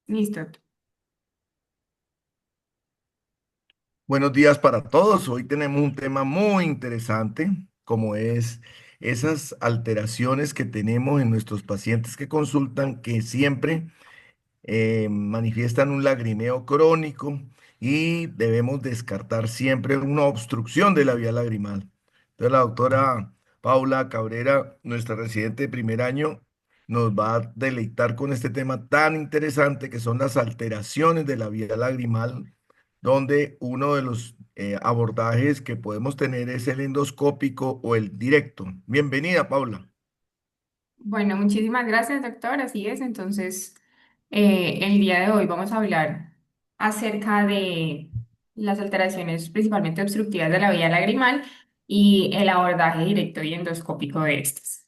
Listo. Buenos días para todos. Hoy tenemos un tema muy interesante, como es esas alteraciones que tenemos en nuestros pacientes que consultan, que siempre manifiestan un lagrimeo crónico y debemos descartar siempre una obstrucción de la vía lagrimal. Entonces, la doctora Paula Cabrera, nuestra residente de primer año, nos va a deleitar con este tema tan interesante que son las alteraciones de la vía lagrimal, donde uno de los abordajes que podemos tener es el endoscópico o el directo. Bienvenida, Paula. Bueno, muchísimas gracias, doctor. Así es. Entonces, el día de hoy vamos a hablar acerca de las alteraciones principalmente obstructivas de la vía lagrimal y el abordaje directo y endoscópico de estas.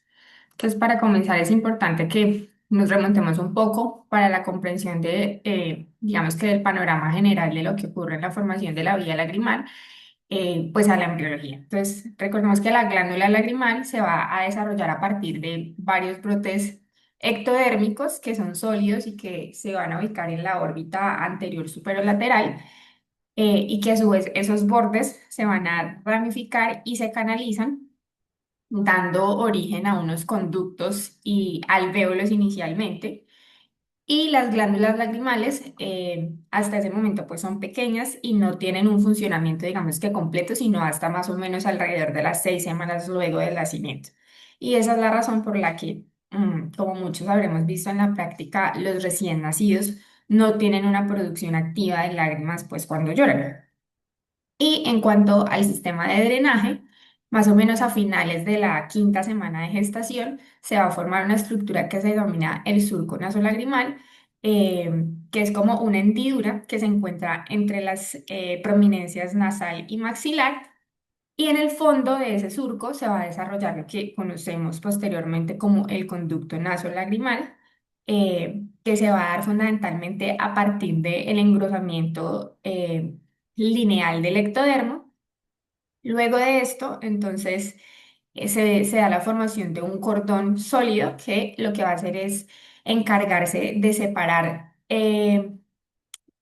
Entonces, para comenzar, es importante que nos remontemos un poco para la comprensión de, digamos que del panorama general de lo que ocurre en la formación de la vía lagrimal pues a la embriología. Entonces, recordemos que la glándula lagrimal se va a desarrollar a partir de varios brotes ectodérmicos que son sólidos y que se van a ubicar en la órbita anterior superolateral y que a su vez esos bordes se van a ramificar y se canalizan dando origen a unos conductos y alvéolos inicialmente y las glándulas lagrimales hasta ese momento pues son pequeñas y no tienen un funcionamiento digamos que completo, sino hasta más o menos alrededor de las 6 semanas luego del nacimiento. Y esa es la razón por la que, como muchos habremos visto en la práctica, los recién nacidos no tienen una producción activa de lágrimas pues cuando lloran. Y en cuanto al sistema de drenaje, más o menos a finales de la quinta semana de gestación se va a formar una estructura que se denomina el surco nasolagrimal, eh, que es como una hendidura que se encuentra entre las prominencias nasal y maxilar. Y en el fondo de ese surco se va a desarrollar lo que conocemos posteriormente como el conducto nasolagrimal, que se va a dar fundamentalmente a partir del engrosamiento lineal del ectodermo. Luego de esto, entonces, se da la formación de un cordón sólido que lo que va a hacer es encargarse de separar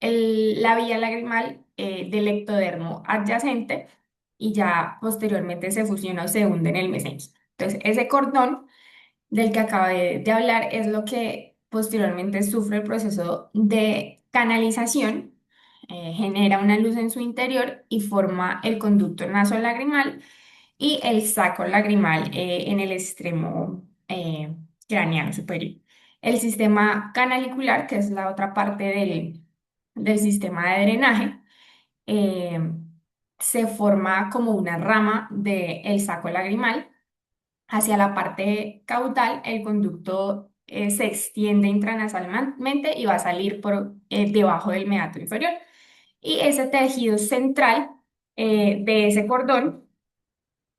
la vía lagrimal del ectodermo adyacente y ya posteriormente se fusiona o se hunde en el mesenquio. Entonces, ese cordón del que acabé de hablar es lo que posteriormente sufre el proceso de canalización, genera una luz en su interior y forma el conducto nasolagrimal y el saco lagrimal en el extremo craneano superior. El sistema canalicular, que es la otra parte del sistema de drenaje, eh, se forma como una rama del saco lagrimal. Hacia la parte caudal, el conducto se extiende intranasalmente y va a salir por debajo del meato inferior. Y ese tejido central de ese cordón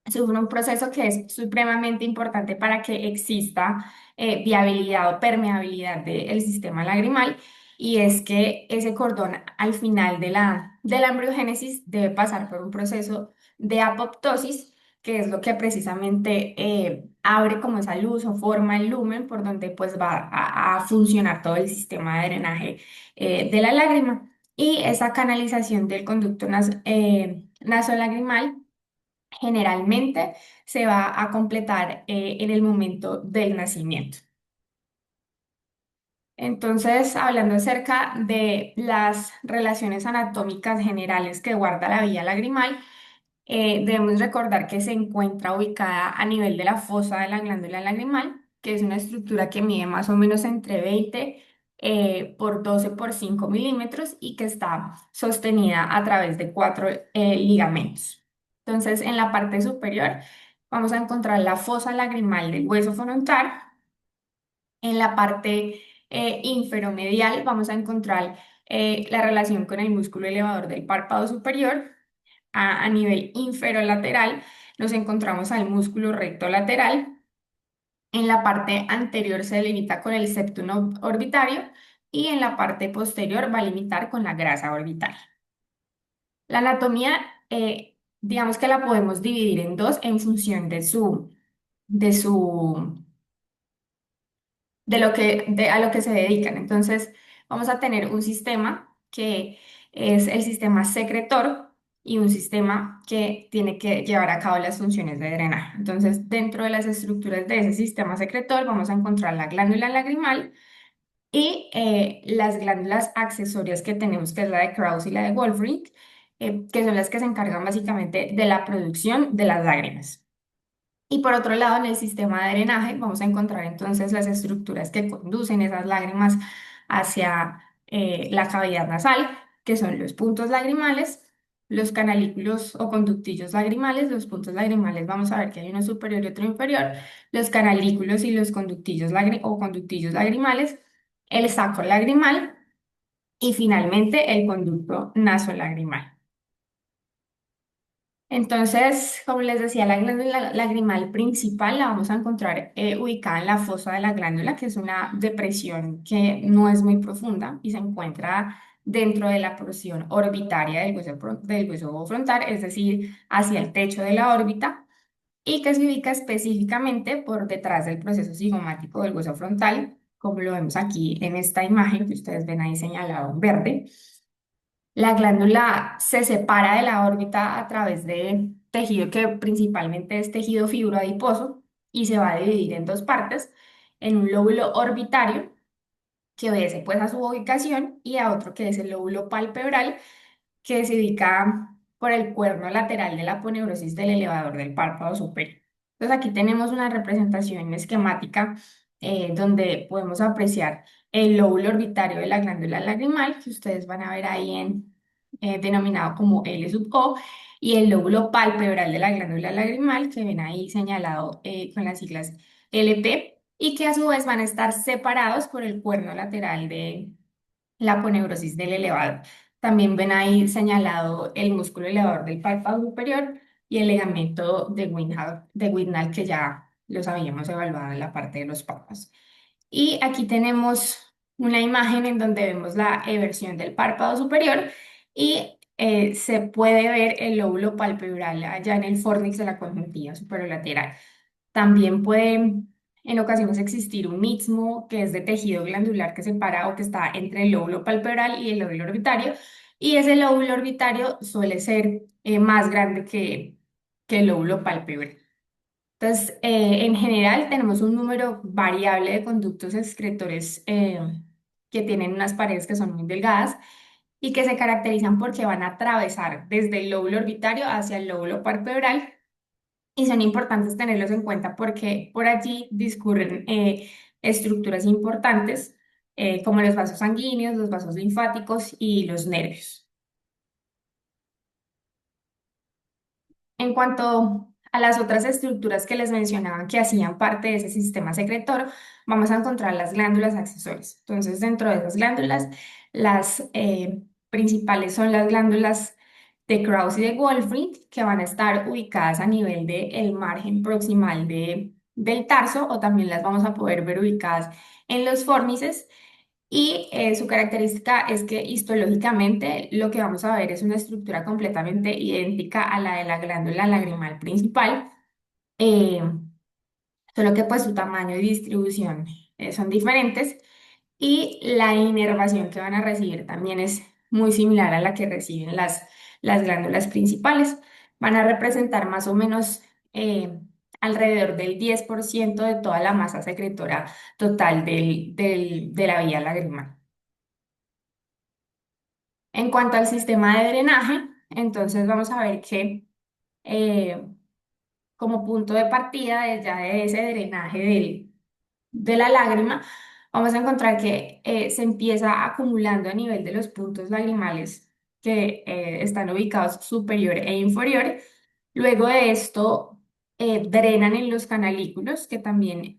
sufre un proceso que es supremamente importante para que exista viabilidad o permeabilidad del sistema lagrimal, y es que ese cordón al final de la embriogénesis debe pasar por un proceso de apoptosis, que es lo que precisamente abre como esa luz o forma el lumen por donde pues va a funcionar todo el sistema de drenaje de la lágrima. Y esa canalización del conducto nasolagrimal generalmente se va a completar en el momento del nacimiento. Entonces, hablando acerca de las relaciones anatómicas generales que guarda la vía lagrimal, debemos recordar que se encuentra ubicada a nivel de la fosa de la glándula lagrimal, que es una estructura que mide más o menos entre 20 por 12 por 5 milímetros y que está sostenida a través de cuatro ligamentos. Entonces, en la parte superior vamos a encontrar la fosa lagrimal del hueso frontal. En la parte inferomedial vamos a encontrar la relación con el músculo elevador del párpado superior. A nivel inferolateral nos encontramos al músculo recto lateral. En la parte anterior se delimita con el septum orbitario y en la parte posterior va a limitar con la grasa orbital. La anatomía, digamos que la podemos dividir en dos en función de su, a lo que se dedican. Entonces, vamos a tener un sistema que es el sistema secretor y un sistema que tiene que llevar a cabo las funciones de drenaje. Entonces, dentro de las estructuras de ese sistema secretor vamos a encontrar la glándula lagrimal y las glándulas accesorias que tenemos, que es la de Krauss y la de Wolfring, que son las que se encargan básicamente de la producción de las lágrimas. Y por otro lado, en el sistema de drenaje vamos a encontrar entonces las estructuras que conducen esas lágrimas hacia la cavidad nasal, que son los puntos lagrimales, los canalículos o conductillos lagrimales. Los puntos lagrimales vamos a ver que hay uno superior y otro inferior, los canalículos y los conductillos o conductillos lagrimales, el saco lagrimal y finalmente el conducto nasolagrimal. Entonces, como les decía, la glándula lagrimal principal la vamos a encontrar ubicada en la fosa de la glándula, que es una depresión que no es muy profunda y se encuentra dentro de la porción orbitaria del hueso frontal, es decir, hacia el techo de la órbita, y que se ubica específicamente por detrás del proceso cigomático del hueso frontal, como lo vemos aquí en esta imagen que ustedes ven ahí señalado en verde. La glándula se separa de la órbita a través de tejido que principalmente es tejido fibroadiposo y se va a dividir en dos partes, en un lóbulo orbitario que obedece pues a su ubicación y a otro que es el lóbulo palpebral que se ubica por el cuerno lateral de la aponeurosis del elevador del párpado superior. Entonces aquí tenemos una representación esquemática donde podemos apreciar el lóbulo orbitario de la glándula lagrimal, que ustedes van a ver ahí denominado como L sub O, y el lóbulo palpebral de la glándula lagrimal, que ven ahí señalado con las siglas LP, y que a su vez van a estar separados por el cuerno lateral de la aponeurosis del elevador. También ven ahí señalado el músculo elevador del párpado superior y el ligamento de Wittnall, que ya los habíamos evaluado en la parte de los párpados. Y aquí tenemos una imagen en donde vemos la eversión del párpado superior y se puede ver el lóbulo palpebral allá en el fornix de la conjuntiva superolateral. También puede en ocasiones existir un istmo que es de tejido glandular que separa o que está entre el lóbulo palpebral y el lóbulo orbitario. Y ese lóbulo orbitario suele ser más grande que el lóbulo palpebral. Entonces, en general tenemos un número variable de conductos excretores que tienen unas paredes que son muy delgadas y que se caracterizan porque van a atravesar desde el lóbulo orbitario hacia el lóbulo palpebral y son importantes tenerlos en cuenta porque por allí discurren estructuras importantes como los vasos sanguíneos, los vasos linfáticos y los nervios. En cuanto a las otras estructuras que les mencionaban que hacían parte de ese sistema secretor, vamos a encontrar las glándulas accesorias. Entonces, dentro de esas glándulas, las principales son las glándulas de Krauss y de Wolfring, que van a estar ubicadas a nivel del margen proximal del tarso, o también las vamos a poder ver ubicadas en los fórnices. Y su característica es que histológicamente lo que vamos a ver es una estructura completamente idéntica a la de la glándula lagrimal principal, eh, solo que pues su tamaño y distribución son diferentes y la inervación que van a recibir también es muy similar a la que reciben las glándulas principales. Van a representar más o menos alrededor del 10% de toda la masa secretora total de la vía lagrimal. En cuanto al sistema de drenaje, entonces vamos a ver que eh, como punto de partida ya de ese drenaje de la lágrima, vamos a encontrar que se empieza acumulando a nivel de los puntos lagrimales que están ubicados superior e inferior. Luego de esto, drenan en los canalículos, que también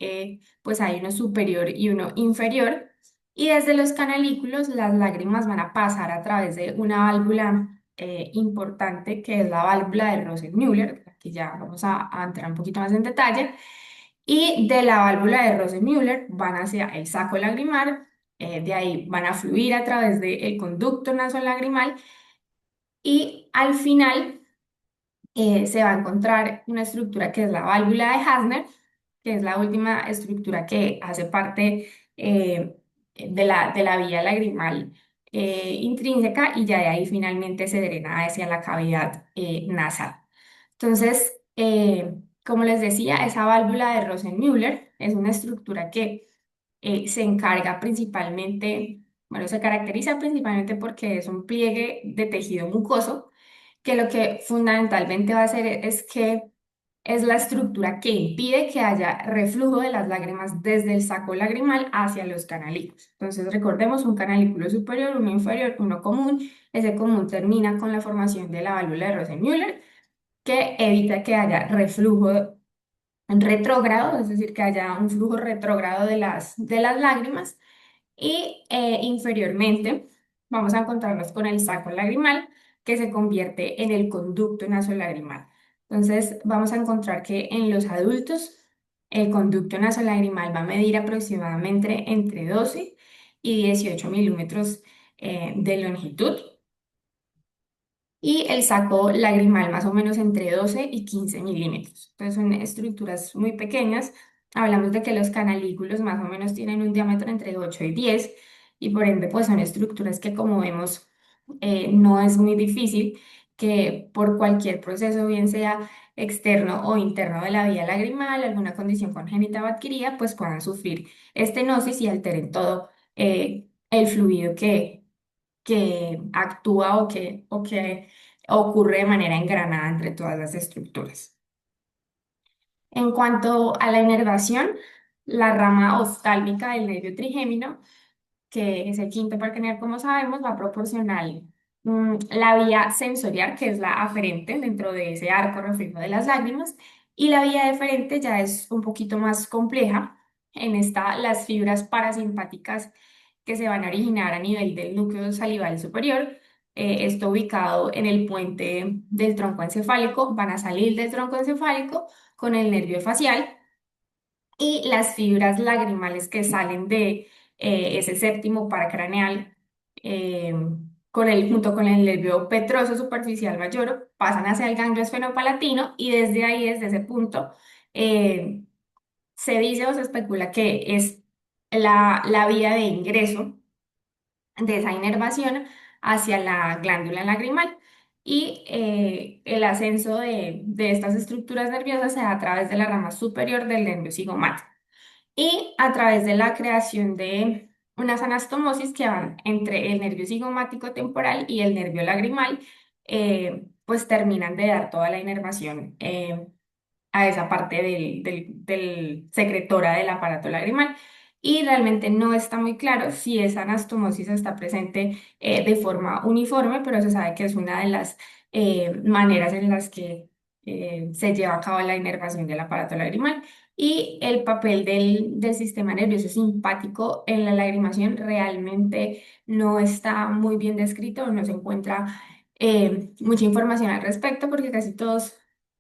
pues hay uno superior y uno inferior. Y desde los canalículos, las lágrimas van a pasar a través de una válvula importante, que es la válvula de Rosen-Müller. Aquí ya vamos a entrar un poquito más en detalle. Y de la válvula de Rosen-Müller van hacia el saco lagrimal, de ahí van a fluir a través del conducto nasolagrimal y al final se va a encontrar una estructura que es la válvula de Hasner, que es la última estructura que hace parte de la vía lagrimal intrínseca y ya de ahí finalmente se drena hacia la cavidad nasal. Entonces, como les decía, esa válvula de Rosenmüller es una estructura que se encarga principalmente, bueno, se caracteriza principalmente porque es un pliegue de tejido mucoso, que lo que fundamentalmente va a hacer es que es la estructura que impide que haya reflujo de las lágrimas desde el saco lagrimal hacia los canalículos. Entonces, recordemos un canalículo superior, uno inferior, uno común. Ese común termina con la formación de la válvula de Rosenmüller, que evita que haya reflujo retrógrado, es decir, que haya un flujo retrógrado de las lágrimas. Y inferiormente vamos a encontrarnos con el saco lagrimal, que se convierte en el conducto nasolagrimal. Entonces vamos a encontrar que en los adultos el conducto nasolagrimal va a medir aproximadamente entre 12 y 18 milímetros de longitud y el saco lagrimal más o menos entre 12 y 15 milímetros. Entonces son estructuras muy pequeñas. Hablamos de que los canalículos más o menos tienen un diámetro entre 8 y 10 y por ende pues son estructuras que como vemos no es muy difícil que por cualquier proceso, bien sea externo o interno de la vía lagrimal, alguna condición congénita o adquirida, pues puedan sufrir estenosis y alteren todo el fluido que actúa o que ocurre de manera engranada entre todas las estructuras. En cuanto a la inervación, la rama oftálmica del nervio trigémino, que es el quinto parque, como sabemos, va a proporcionar la vía sensorial, que es la aferente dentro de ese arco reflejo de las lágrimas, y la vía deferente ya es un poquito más compleja. En esta, las fibras parasimpáticas que se van a originar a nivel del núcleo salival superior, está ubicado en el puente del tronco encefálico, van a salir del tronco encefálico con el nervio facial y las fibras lagrimales que salen de ese séptimo par craneal eh, junto con el nervio petroso superficial mayor pasan hacia el ganglio esfenopalatino y desde ahí, desde ese punto, eh, se dice o se especula que es la vía de ingreso de esa inervación hacia la glándula lagrimal. Y el ascenso de estas estructuras nerviosas se da a través de la rama superior del nervio cigomático y a través de la creación de unas anastomosis que van entre el nervio cigomático temporal y el nervio lagrimal, pues terminan de dar toda la inervación a esa parte del secretora del aparato lagrimal. Y realmente no está muy claro si esa anastomosis está presente de forma uniforme, pero se sabe que es una de las maneras en las que se lleva a cabo la inervación del aparato lagrimal. Y el papel del sistema nervioso simpático en la lagrimación realmente no está muy bien descrito, no se encuentra mucha información al respecto porque casi todos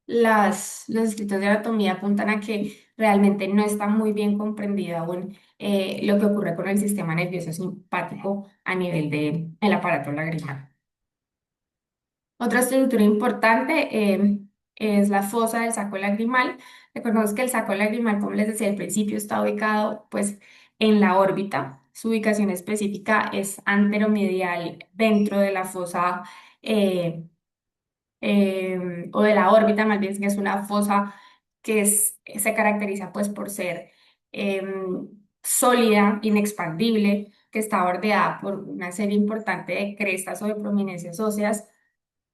los escritos de anatomía apuntan a que realmente no está muy bien comprendido aún lo que ocurre con el sistema nervioso simpático a nivel del aparato lagrimal. Otra estructura importante es la fosa del saco lagrimal. Recordemos que el saco lagrimal, como les decía al principio, está ubicado pues en la órbita. Su ubicación específica es anteromedial dentro de la fosa eh, o de la órbita, más bien que es una fosa se caracteriza pues por ser sólida, inexpandible, que está bordeada por una serie importante de crestas o de prominencias óseas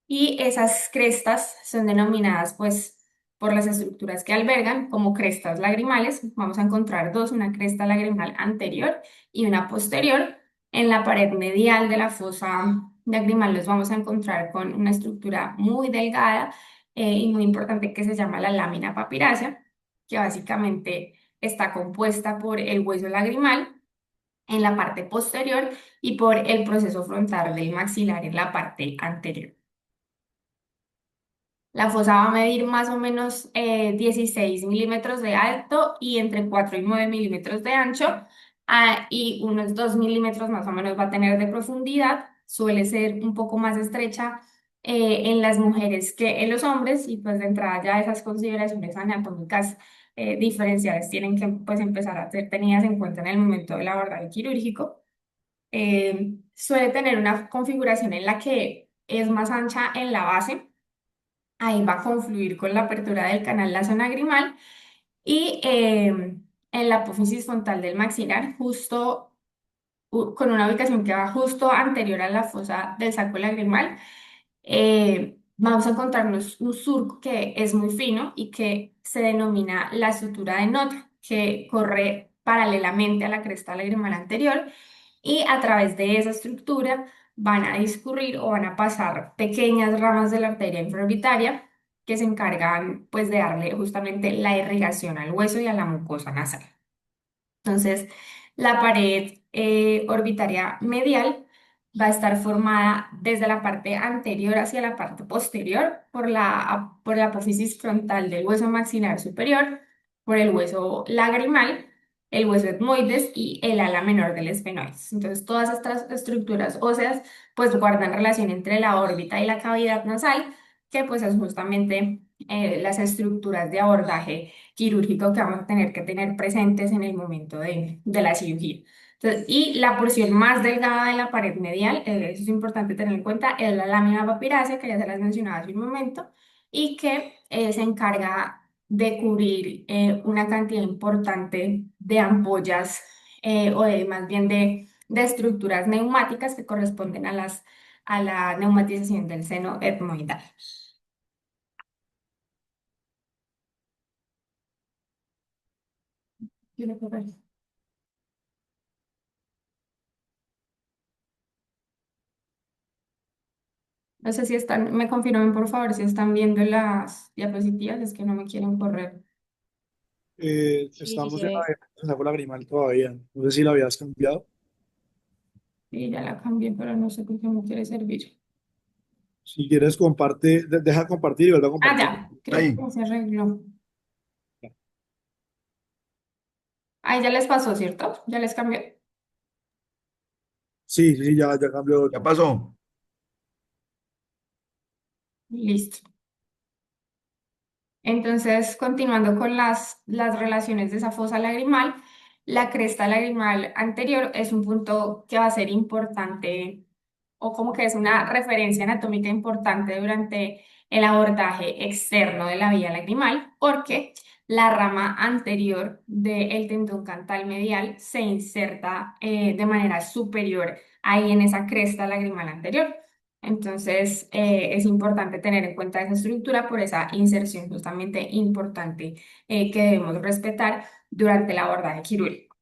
y esas crestas son denominadas pues por las estructuras que albergan como crestas lagrimales. Vamos a encontrar dos, una cresta lagrimal anterior y una posterior. En la pared medial de la fosa lagrimal los vamos a encontrar con una estructura muy delgada y muy importante que se llama la lámina papirácea, que básicamente está compuesta por el hueso lagrimal en la parte posterior y por el proceso frontal del maxilar en la parte anterior. La fosa va a medir más o menos 16 milímetros de alto y entre 4 y 9 milímetros de ancho, y unos 2 milímetros más o menos va a tener de profundidad. Suele ser un poco más estrecha en las mujeres que en los hombres y pues de entrada ya esas consideraciones anatómicas diferenciales tienen que pues, empezar a ser tenidas en cuenta en el momento del abordaje quirúrgico. Suele tener una configuración en la que es más ancha en la base, ahí va a confluir con la apertura del canal nasogrimal y en la apófisis frontal del maxilar, justo con una ubicación que va justo anterior a la fosa del saco lagrimal, vamos a encontrarnos un surco que es muy fino y que se denomina la sutura de Nota, que corre paralelamente a la cresta lagrimal anterior y a través de esa estructura van a discurrir o van a pasar pequeñas ramas de la arteria infraorbitaria que se encargan pues de darle justamente la irrigación al hueso y a la mucosa nasal. Entonces, la pared orbitaria medial va a estar formada desde la parte anterior hacia la parte posterior por la apófisis frontal del hueso maxilar superior, por el hueso lagrimal, el hueso etmoides y el ala menor del esfenoides. Entonces, todas estas estructuras óseas pues guardan relación entre la órbita y la cavidad nasal, que pues es justamente las estructuras de abordaje quirúrgico que vamos a tener que tener presentes en el momento de la cirugía. Entonces, y la porción más delgada de la pared medial, eso es importante tener en cuenta, es la lámina papirácea, que ya se las mencionaba hace un momento, y que se encarga de cubrir una cantidad importante de ampollas o de, más bien de estructuras neumáticas que corresponden a a la neumatización del seno etmoidal. No sé si están, me confirmen por favor si están viendo las diapositivas, es que no me quieren correr. Estamos en la saco lagrimal todavía. No sé si la habías cambiado. Sí, ya la cambié, pero no sé por qué me quiere servir. Si quieres, comparte, deja compartir y vuelve a Ah, compartir. ya, creo que Ahí, ya se arregló. Ahí ya les pasó, ¿cierto? Ya les cambié. Sí, sí, sí, ya cambió. ya pasó. Listo. Entonces, continuando con las relaciones de esa fosa lagrimal, la cresta lagrimal anterior es un punto que va a ser importante o como que es una referencia anatómica importante durante el abordaje externo de la vía lagrimal, porque la rama anterior del tendón cantal medial se inserta de manera superior ahí en esa cresta lagrimal anterior. Entonces, es importante tener en cuenta esa estructura por esa inserción justamente importante que debemos respetar durante el abordaje quirúrgico.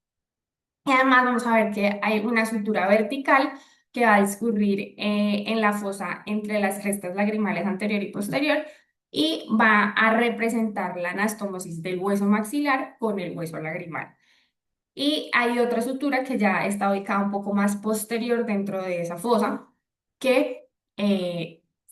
Y además vamos a ver que hay una sutura vertical que va a discurrir en la fosa entre las crestas lagrimales anterior y posterior y va a representar la anastomosis del hueso maxilar con el hueso lagrimal. Y hay otra sutura que ya está ubicada un poco más posterior dentro de esa fosa, que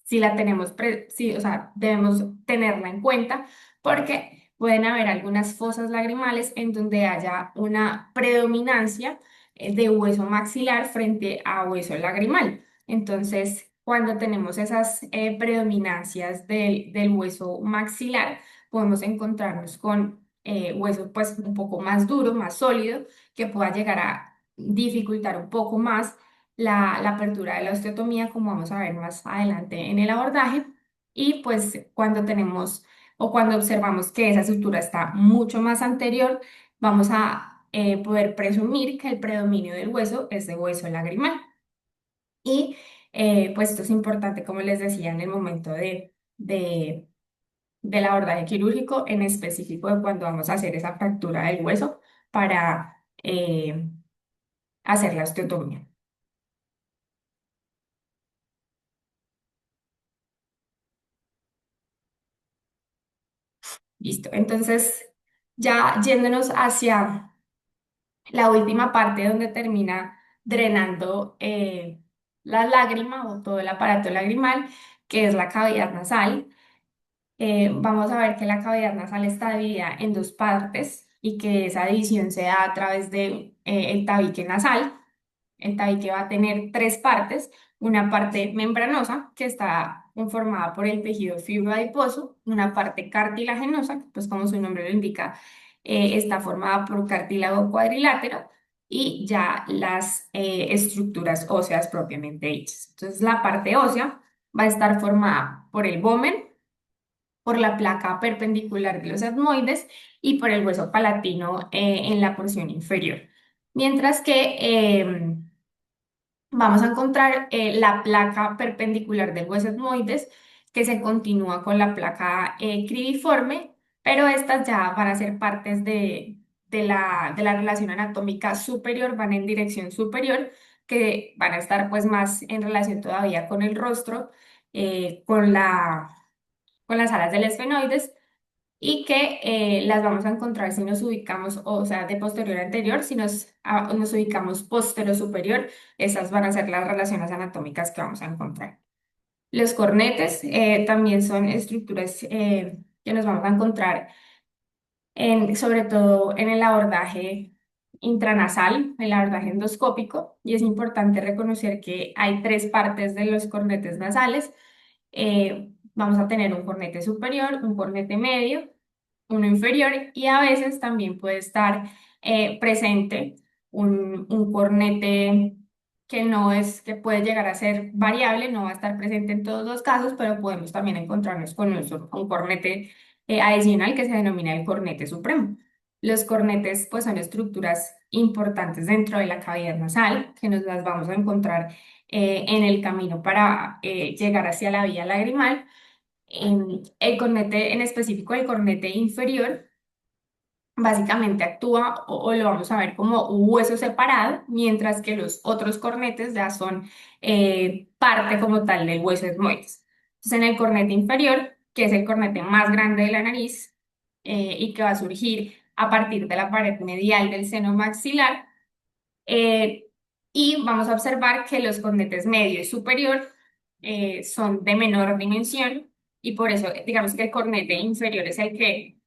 si la tenemos, sí, o sea, debemos tenerla en cuenta porque pueden haber algunas fosas lagrimales en donde haya una predominancia de hueso maxilar frente a hueso lagrimal. Entonces, cuando tenemos esas predominancias del hueso maxilar, podemos encontrarnos con hueso pues un poco más duro, más sólido, que pueda llegar a dificultar un poco más la apertura de la osteotomía, como vamos a ver más adelante en el abordaje. Y pues cuando tenemos o cuando observamos que esa sutura está mucho más anterior, vamos a poder presumir que el predominio del hueso es de hueso lagrimal. Y pues esto es importante, como les decía, en el momento del abordaje quirúrgico, en específico de cuando vamos a hacer esa fractura del hueso para hacer la osteotomía. Listo. Entonces, ya yéndonos hacia la última parte donde termina drenando la lágrima o todo el aparato lagrimal, que es la cavidad nasal. Vamos a ver que la cavidad nasal está dividida en dos partes y que esa división se da a través de el tabique nasal. El tabique va a tener tres partes. una parte membranosa que está conformada por el tejido fibroadiposo, una parte cartilaginosa, que pues como su nombre lo indica, está formada por cartílago cuadrilátero y ya las estructuras óseas propiamente dichas. Entonces la parte ósea va a estar formada por el vómer, por la placa perpendicular de los etmoides y por el hueso palatino en la porción inferior. Mientras que vamos a encontrar la placa perpendicular del hueso etmoides que se continúa con la placa cribiforme, pero estas ya van a ser partes de la relación anatómica superior, van en dirección superior, que van a estar pues más en relación todavía con el rostro, con las alas del esfenoides y que las vamos a encontrar si nos ubicamos, o sea, de posterior a anterior, si nos ubicamos postero superior, esas van a ser las relaciones anatómicas que vamos a encontrar. Los cornetes también son estructuras que nos vamos a encontrar sobre todo en el abordaje intranasal, el abordaje endoscópico, y es importante reconocer que hay tres partes de los cornetes nasales. Vamos a tener un cornete superior, un cornete medio, uno inferior y a veces también puede estar presente un cornete que no es, que puede llegar a ser variable, no va a estar presente en todos los casos, pero podemos también encontrarnos con un cornete adicional que se denomina el cornete supremo. Los cornetes pues son estructuras importantes dentro de la cavidad nasal que nos las vamos a encontrar en el camino para llegar hacia la vía lagrimal. El cornete, en específico el cornete inferior, básicamente actúa o lo vamos a ver como un hueso separado, mientras que los otros cornetes ya son parte como tal del hueso etmoides. Entonces, en el cornete inferior, que es el cornete más grande de la nariz y que va a surgir a partir de la pared medial del seno maxilar, eh, y vamos a observar que los cornetes medio y superior son de menor dimensión y por eso digamos que el cornete inferior es el que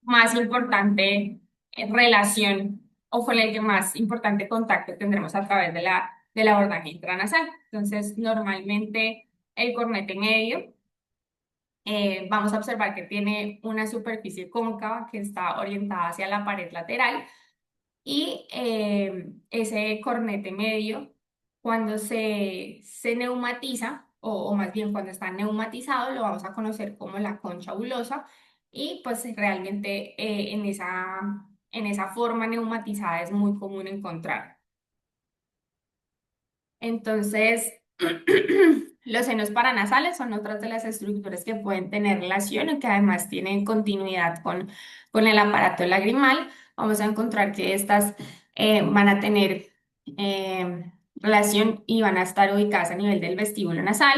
más importante relación o con el que más importante contacto tendremos a través del abordaje intranasal. Entonces, normalmente el cornete medio vamos a observar que tiene una superficie cóncava que está orientada hacia la pared lateral y ese cornete medio, cuando se neumatiza, o más bien cuando está neumatizado, lo vamos a conocer como la concha bulosa. Y pues realmente en esa forma neumatizada es muy común encontrar. Entonces, los senos paranasales son otras de las estructuras que pueden tener relación y que además tienen continuidad con el aparato lagrimal. Vamos a encontrar que estas van a tener relación y van a estar ubicadas a nivel del vestíbulo nasal,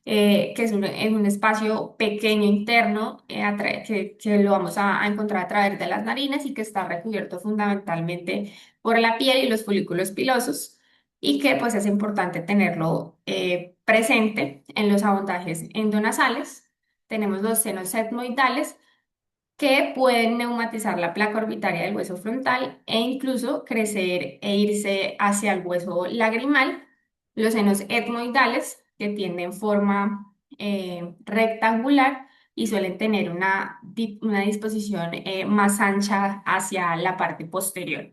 que es un espacio pequeño interno que lo vamos a encontrar a través de las narinas y que está recubierto fundamentalmente por la piel y los folículos pilosos y que pues es importante tenerlo presente en los abordajes endonasales. Tenemos los senos etmoidales que pueden neumatizar la placa orbitaria del hueso frontal e incluso crecer e irse hacia el hueso lagrimal. Los senos etmoidales que tienen forma rectangular y suelen tener una disposición más ancha hacia la parte posterior.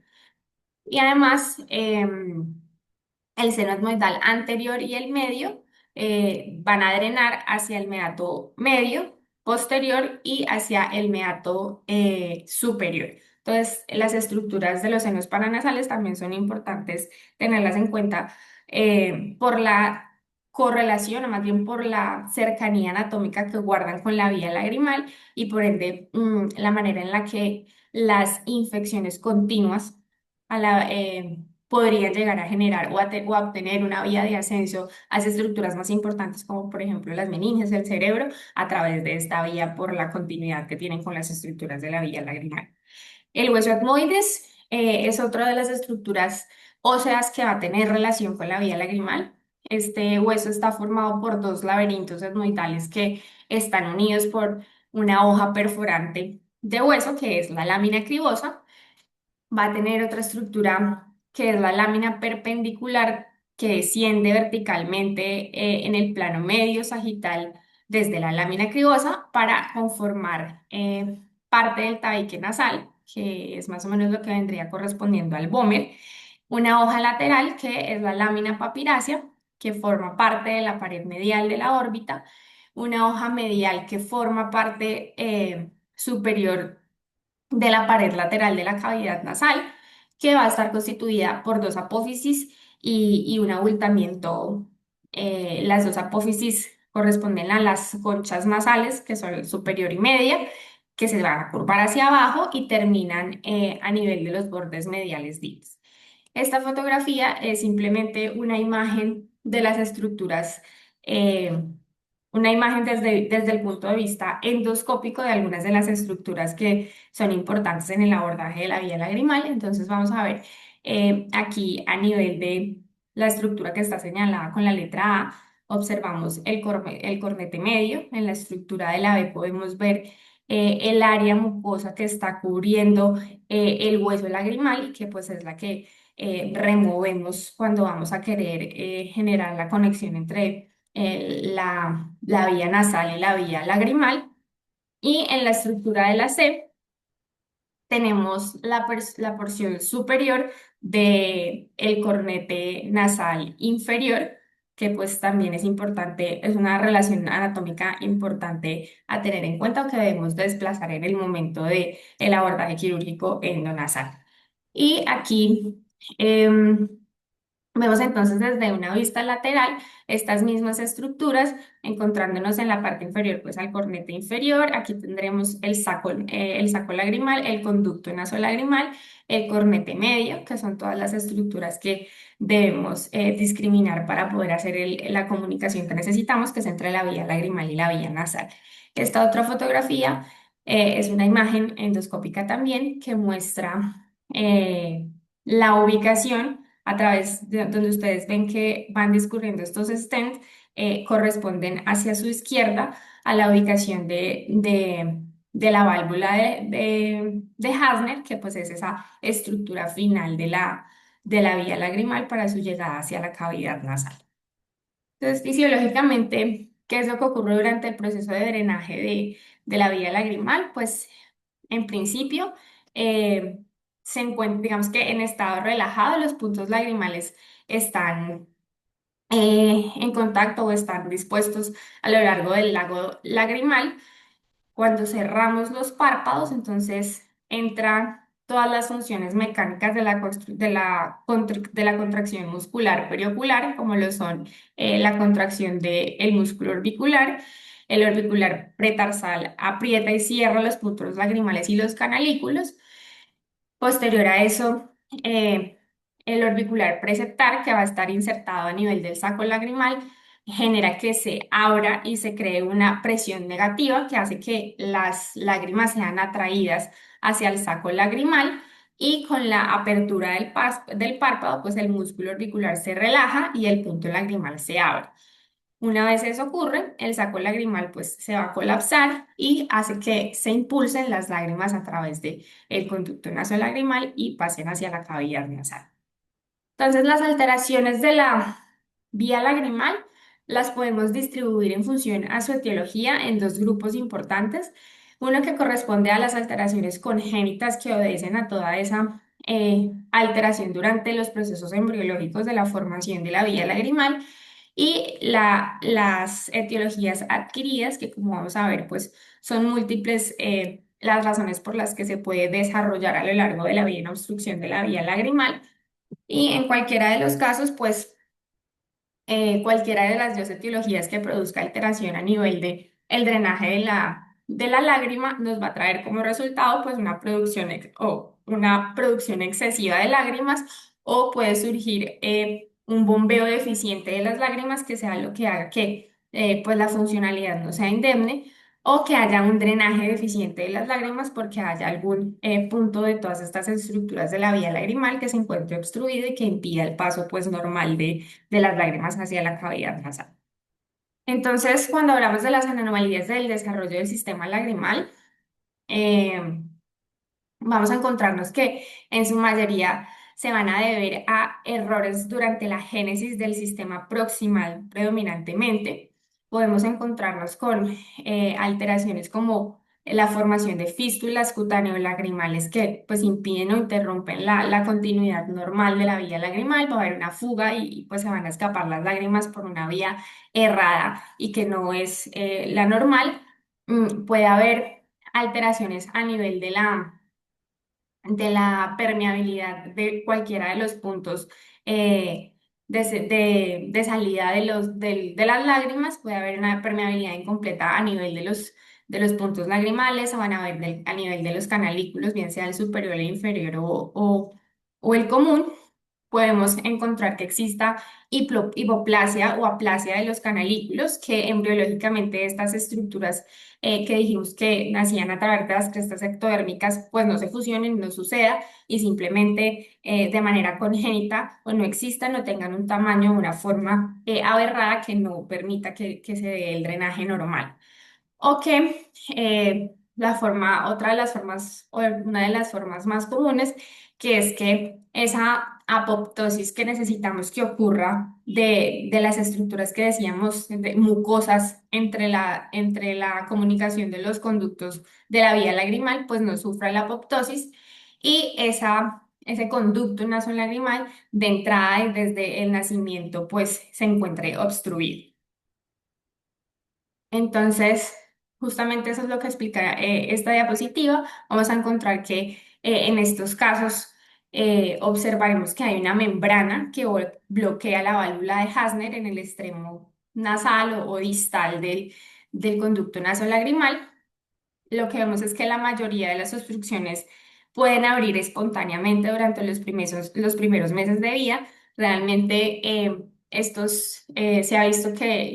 Y además, el seno etmoidal anterior y el medio van a drenar hacia el meato medio, posterior y hacia el meato superior. Entonces, las estructuras de los senos paranasales también son importantes tenerlas en cuenta por la correlación, o más bien por la cercanía anatómica que guardan con la vía lagrimal y por ende la manera en la que las infecciones continuas podrían llegar a generar o a obtener una vía de ascenso a esas estructuras más importantes, como por ejemplo las meninges del cerebro, a través de esta vía por la continuidad que tienen con las estructuras de la vía lagrimal. El hueso etmoides es otra de las estructuras óseas que va a tener relación con la vía lagrimal. Este hueso está formado por dos laberintos etmoidales que están unidos por una hoja perforante de hueso, que es la lámina cribosa. Va a tener otra estructura que es la lámina perpendicular que desciende verticalmente en el plano medio sagital desde la lámina cribosa para conformar parte del tabique nasal, que es más o menos lo que vendría correspondiendo al vómer, una hoja lateral que es la lámina papirácea, que forma parte de la pared medial de la órbita, una hoja medial que forma parte superior de la pared lateral de la cavidad nasal, que va a estar constituida por dos apófisis y un abultamiento. Las dos apófisis corresponden a las conchas nasales, que son superior y media, que se van a curvar hacia abajo y terminan a nivel de los bordes mediales dips. Esta fotografía es simplemente una imagen de las estructuras, eh, una imagen desde el punto de vista endoscópico de algunas de las estructuras que son importantes en el abordaje de la vía lagrimal. Entonces vamos a ver aquí a nivel de la estructura que está señalada con la letra A, observamos el cornete medio. En la estructura de la B podemos ver el área mucosa que está cubriendo el hueso lagrimal y que pues es la que removemos cuando vamos a querer generar la conexión entre la vía nasal y la vía lagrimal. Y en la estructura de la C tenemos la porción superior del cornete nasal inferior, que pues también es importante, es una relación anatómica importante a tener en cuenta o que debemos desplazar en el momento de el abordaje quirúrgico endonasal. Y aquí em, vemos entonces desde una vista lateral estas mismas estructuras, encontrándonos en la parte inferior, pues al cornete inferior. Aquí tendremos el saco lagrimal, el conducto nasolagrimal, el cornete medio, que son todas las estructuras que debemos discriminar para poder hacer la comunicación que necesitamos, que es entre la vía lagrimal y la vía nasal. Esta otra fotografía es una imagen endoscópica también que muestra la ubicación a través de donde ustedes ven que van discurriendo estos stents, corresponden hacia su izquierda a la ubicación de la válvula de Hasner, que pues es esa estructura final de la vía lagrimal para su llegada hacia la cavidad nasal. Entonces, fisiológicamente, ¿qué es lo que ocurre durante el proceso de drenaje de la vía lagrimal? Pues, en principio, eh, se encuentra, digamos que en estado relajado, los puntos lagrimales están en contacto o están dispuestos a lo largo del lago lagrimal. Cuando cerramos los párpados, entonces entran todas las funciones mecánicas de la contracción muscular periocular, como lo son la contracción del músculo orbicular. El orbicular pretarsal aprieta y cierra los puntos lagrimales y los canalículos. Posterior a eso, eh, el orbicular preceptar, que va a estar insertado a nivel del saco lagrimal, genera que se abra y se cree una presión negativa que hace que las lágrimas sean atraídas hacia el saco lagrimal, y con la apertura del párpado, pues el músculo orbicular se relaja y el punto lagrimal se abre. Una vez eso ocurre, el saco lagrimal pues se va a colapsar y hace que se impulsen las lágrimas a través del conducto nasolagrimal y pasen hacia la cavidad nasal. Entonces, las alteraciones de la vía lagrimal las podemos distribuir en función a su etiología en dos grupos importantes. Uno que corresponde a las alteraciones congénitas que obedecen a toda esa alteración durante los procesos embriológicos de la formación de la vía lagrimal, y las etiologías adquiridas, que como vamos a ver, pues son múltiples las razones por las que se puede desarrollar a lo largo de la vida una obstrucción de la vía lagrimal. Y en cualquiera de los casos, pues cualquiera de las dos etiologías que produzca alteración a nivel de el drenaje de la lágrima nos va a traer como resultado pues una producción excesiva de lágrimas, o puede surgir un bombeo deficiente de las lágrimas que sea lo que haga que pues la funcionalidad no sea indemne, o que haya un drenaje deficiente de las lágrimas porque haya algún punto de todas estas estructuras de la vía lagrimal que se encuentre obstruido y que impida el paso pues normal de las lágrimas hacia la cavidad nasal. Entonces, cuando hablamos de las anomalías del desarrollo del sistema lagrimal, eh, vamos a encontrarnos que en su mayoría se van a deber a errores durante la génesis del sistema proximal predominantemente. Podemos encontrarnos con alteraciones como la formación de fístulas cutáneo-lagrimales que pues impiden o interrumpen la continuidad normal de la vía lagrimal. Va a haber una fuga pues se van a escapar las lágrimas por una vía errada y que no es la normal. Puede haber alteraciones a nivel de la permeabilidad de cualquiera de los puntos de salida de las lágrimas. Puede haber una permeabilidad incompleta a nivel de los puntos lagrimales, o van a ver a nivel de los canalículos, bien sea el superior, el inferior o el común. Podemos encontrar que exista hipoplasia o aplasia de los canalículos, que embriológicamente estas estructuras que dijimos que nacían a través de las crestas ectodérmicas, pues no se fusionen, no suceda y simplemente de manera congénita o no existan o tengan un tamaño o una forma aberrada que no permita que se dé el drenaje normal. O que otra de las formas, o una de las formas más comunes, que es que esa apoptosis que necesitamos que ocurra de las estructuras que decíamos, de mucosas entre la comunicación de los conductos de la vía lagrimal, pues no sufra la apoptosis y ese conducto nasolagrimal de entrada y desde el nacimiento, pues se encuentre obstruido. Entonces, justamente eso es lo que explica esta diapositiva. Vamos a encontrar que en estos casos observaremos que hay una membrana que bloquea la válvula de Hasner en el extremo nasal o distal del conducto nasolagrimal. Lo que vemos es que la mayoría de las obstrucciones pueden abrir espontáneamente durante los primeros meses de vida. Realmente se ha visto que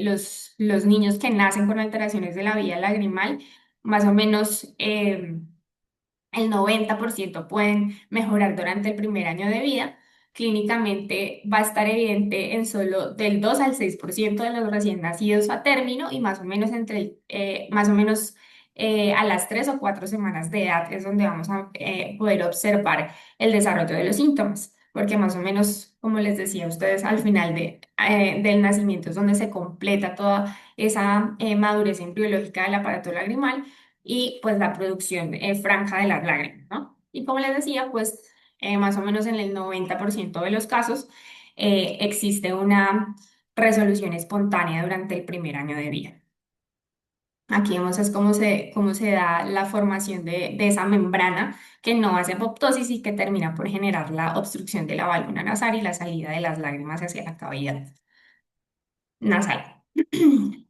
los niños que nacen con alteraciones de la vía lagrimal, más o menos el 90% pueden mejorar durante el primer año de vida. Clínicamente va a estar evidente en solo del 2 al 6% de los recién nacidos a término y más o menos a las 3 o 4 semanas de edad es donde vamos a poder observar el desarrollo de los síntomas. Porque más o menos, como les decía a ustedes, al final del nacimiento es donde se completa toda esa madurez embriológica del aparato lagrimal y pues la producción franja de las lágrimas, ¿no? Y como les decía, pues más o menos en el 90% de los casos existe una resolución espontánea durante el primer año de vida. Aquí vemos es cómo se da la formación de esa membrana que no hace apoptosis y que termina por generar la obstrucción de la válvula nasal y la salida de las lágrimas hacia la cavidad nasal.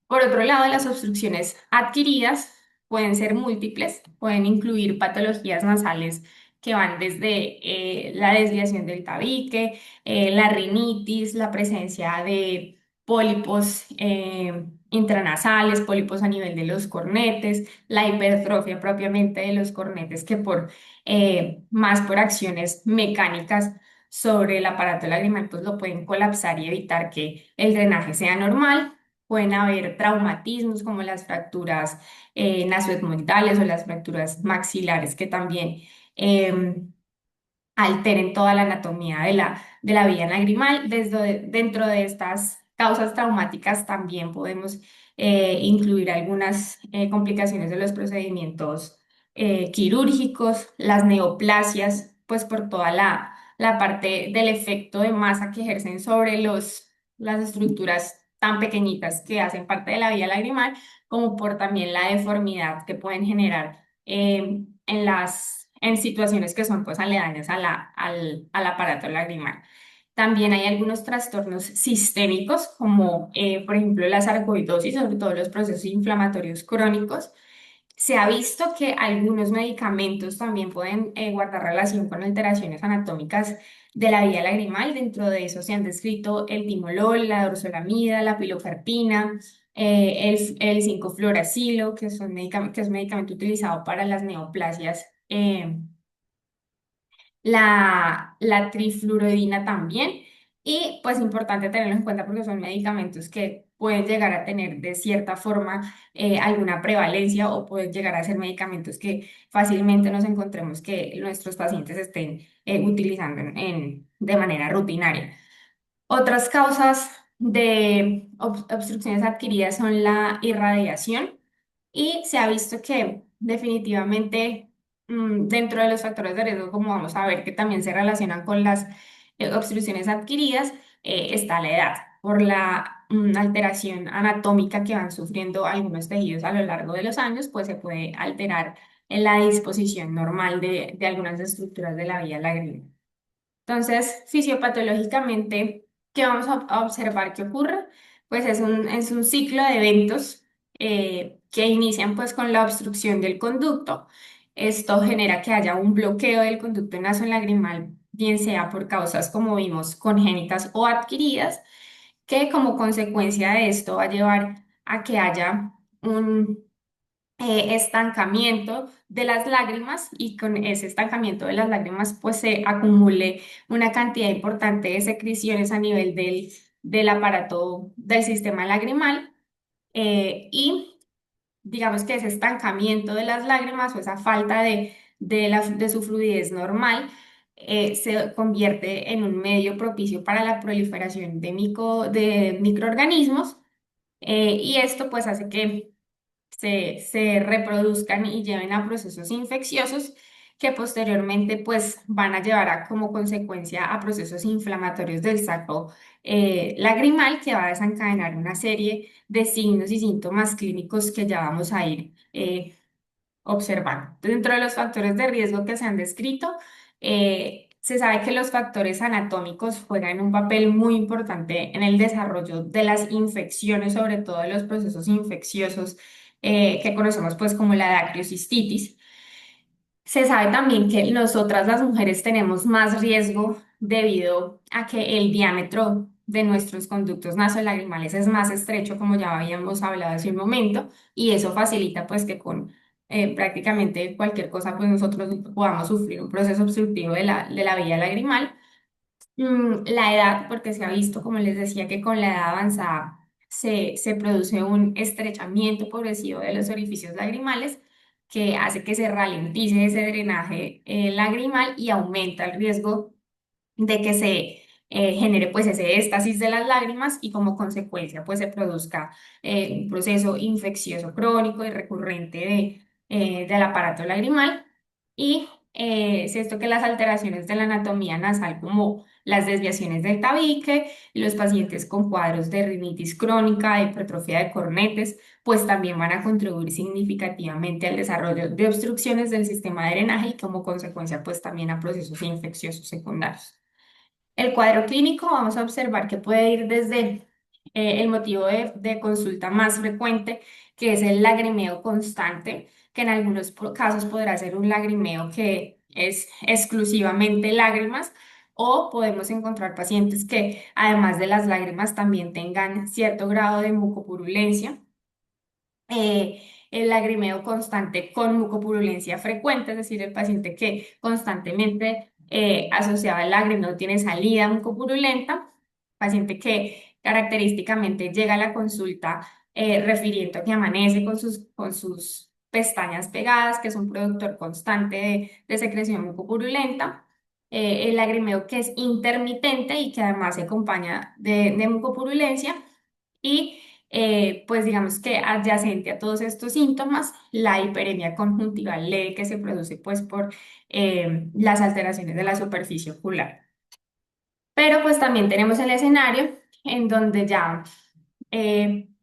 Por otro lado, las obstrucciones adquiridas pueden ser múltiples, pueden incluir patologías nasales que van desde la desviación del tabique, la rinitis, la presencia de pólipos intranasales, pólipos a nivel de los cornetes, la hipertrofia propiamente de los cornetes que más por acciones mecánicas sobre el aparato lagrimal, pues lo pueden colapsar y evitar que el drenaje sea normal. Pueden haber traumatismos como las fracturas nasoetmoidales o las fracturas maxilares que también em, alteren toda la anatomía de la vía lagrimal. Dentro de estas causas traumáticas también podemos incluir algunas complicaciones de los procedimientos quirúrgicos, las neoplasias, pues por toda la parte del efecto de masa que ejercen sobre las estructuras tan pequeñitas que hacen parte de la vía lagrimal, como por también la deformidad que pueden generar en situaciones que son pues aledañas al aparato lagrimal. También hay algunos trastornos sistémicos, como por ejemplo la sarcoidosis, sobre todo los procesos inflamatorios crónicos. Se ha visto que algunos medicamentos también pueden guardar relación con alteraciones anatómicas de la vía lagrimal. Dentro de eso se han descrito el timolol, la dorzolamida, la pilocarpina, el 5-fluoracilo, que es medicamento utilizado para las neoplasias, la trifluoridina también. Y pues importante tenerlo en cuenta porque son medicamentos que pueden llegar a tener de cierta forma alguna prevalencia o pueden llegar a ser medicamentos que fácilmente nos encontremos que nuestros pacientes estén utilizando de manera rutinaria. Otras causas de obstrucciones adquiridas son la irradiación y se ha visto que definitivamente dentro de los factores de riesgo, como vamos a ver que también se relacionan con las obstrucciones adquiridas, está la edad por la alteración anatómica que van sufriendo algunos tejidos a lo largo de los años, pues se puede alterar en la disposición normal de algunas estructuras de la vía lagrimal. Entonces, fisiopatológicamente, ¿qué vamos a observar que ocurre? Pues es un ciclo de eventos que inician pues con la obstrucción del conducto. Esto genera que haya un bloqueo del conducto nasolagrimal, bien sea por causas, como vimos, congénitas o adquiridas, que como consecuencia de esto va a llevar a que haya un estancamiento de las lágrimas y con ese estancamiento de las lágrimas pues se acumule una cantidad importante de secreciones a nivel del aparato del sistema lagrimal y digamos que ese estancamiento de las lágrimas o esa falta de su fluidez normal se convierte en un medio propicio para la proliferación de microorganismos y esto pues hace que se reproduzcan y lleven a procesos infecciosos que posteriormente pues van a llevar a como consecuencia a procesos inflamatorios del saco lagrimal que va a desencadenar una serie de signos y síntomas clínicos que ya vamos a ir observando. Dentro de los factores de riesgo que se han descrito, se sabe que los factores anatómicos juegan un papel muy importante en el desarrollo de las infecciones, sobre todo de los procesos infecciosos que conocemos pues como la dactiocistitis. Se sabe también que nosotras las mujeres tenemos más riesgo debido a que el diámetro de nuestros conductos nasolagrimales es más estrecho, como ya habíamos hablado hace un momento, y eso facilita pues que con prácticamente cualquier cosa pues nosotros podamos sufrir un proceso obstructivo de la vía lagrimal. La edad, porque se ha visto, como les decía, que con la edad avanzada se produce un estrechamiento progresivo de los orificios lagrimales que hace que se ralentice ese drenaje lagrimal y aumenta el riesgo de que se genere pues ese éstasis de las lágrimas y como consecuencia pues se produzca un proceso infeccioso crónico y recurrente del aparato lagrimal y es esto que las alteraciones de la anatomía nasal como las desviaciones del tabique, los pacientes con cuadros de rinitis crónica, de hipertrofia de cornetes, pues también van a contribuir significativamente al desarrollo de obstrucciones del sistema de drenaje y como consecuencia pues también a procesos infecciosos secundarios. El cuadro clínico vamos a observar que puede ir desde el motivo de consulta más frecuente, que es el lagrimeo constante, que en algunos casos podrá ser un lagrimeo que es exclusivamente lágrimas, o podemos encontrar pacientes que además de las lágrimas también tengan cierto grado de mucopurulencia el lagrimeo constante con mucopurulencia frecuente, es decir, el paciente que constantemente asociaba el lagrimeo tiene salida mucopurulenta, paciente que característicamente llega a la consulta refiriendo que amanece con sus pestañas pegadas, que es un productor constante de secreción mucopurulenta. El lagrimeo que es intermitente y que además se acompaña de mucopurulencia y pues digamos que adyacente a todos estos síntomas, la hiperemia conjuntival leve que se produce pues por las alteraciones de la superficie ocular. Pero pues también tenemos el escenario en donde ya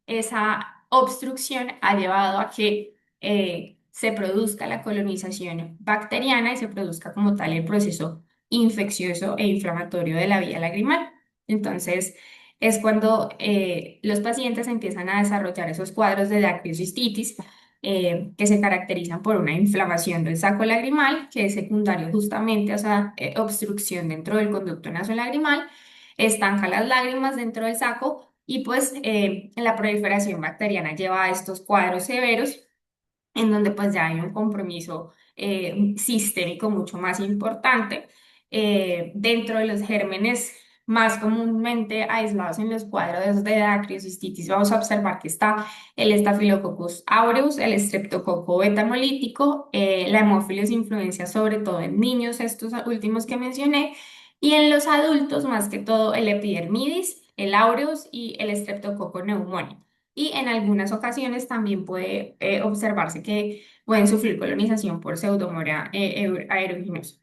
esa obstrucción ha llevado a que se produzca la colonización bacteriana y se produzca como tal el proceso infeccioso e inflamatorio de la vía lagrimal. Entonces, es cuando los pacientes empiezan a desarrollar esos cuadros de dactiocistitis que se caracterizan por una inflamación del saco lagrimal, que es secundario justamente a esa obstrucción dentro del conducto nasolagrimal, estanca las lágrimas dentro del saco y pues la proliferación bacteriana lleva a estos cuadros severos en donde pues ya hay un compromiso sistémico mucho más importante. Dentro de los gérmenes más comúnmente aislados en los cuadros de dacriocistitis, vamos a observar que está el Staphylococcus aureus, el Streptococo beta-hemolítico, la Haemophilus influenza, sobre todo en niños, estos últimos que mencioné, y en los adultos, más que todo, el Epidermidis, el aureus y el Streptococo pneumoniae. Y en algunas ocasiones también puede observarse que pueden sufrir colonización por Pseudomonas aeruginosa.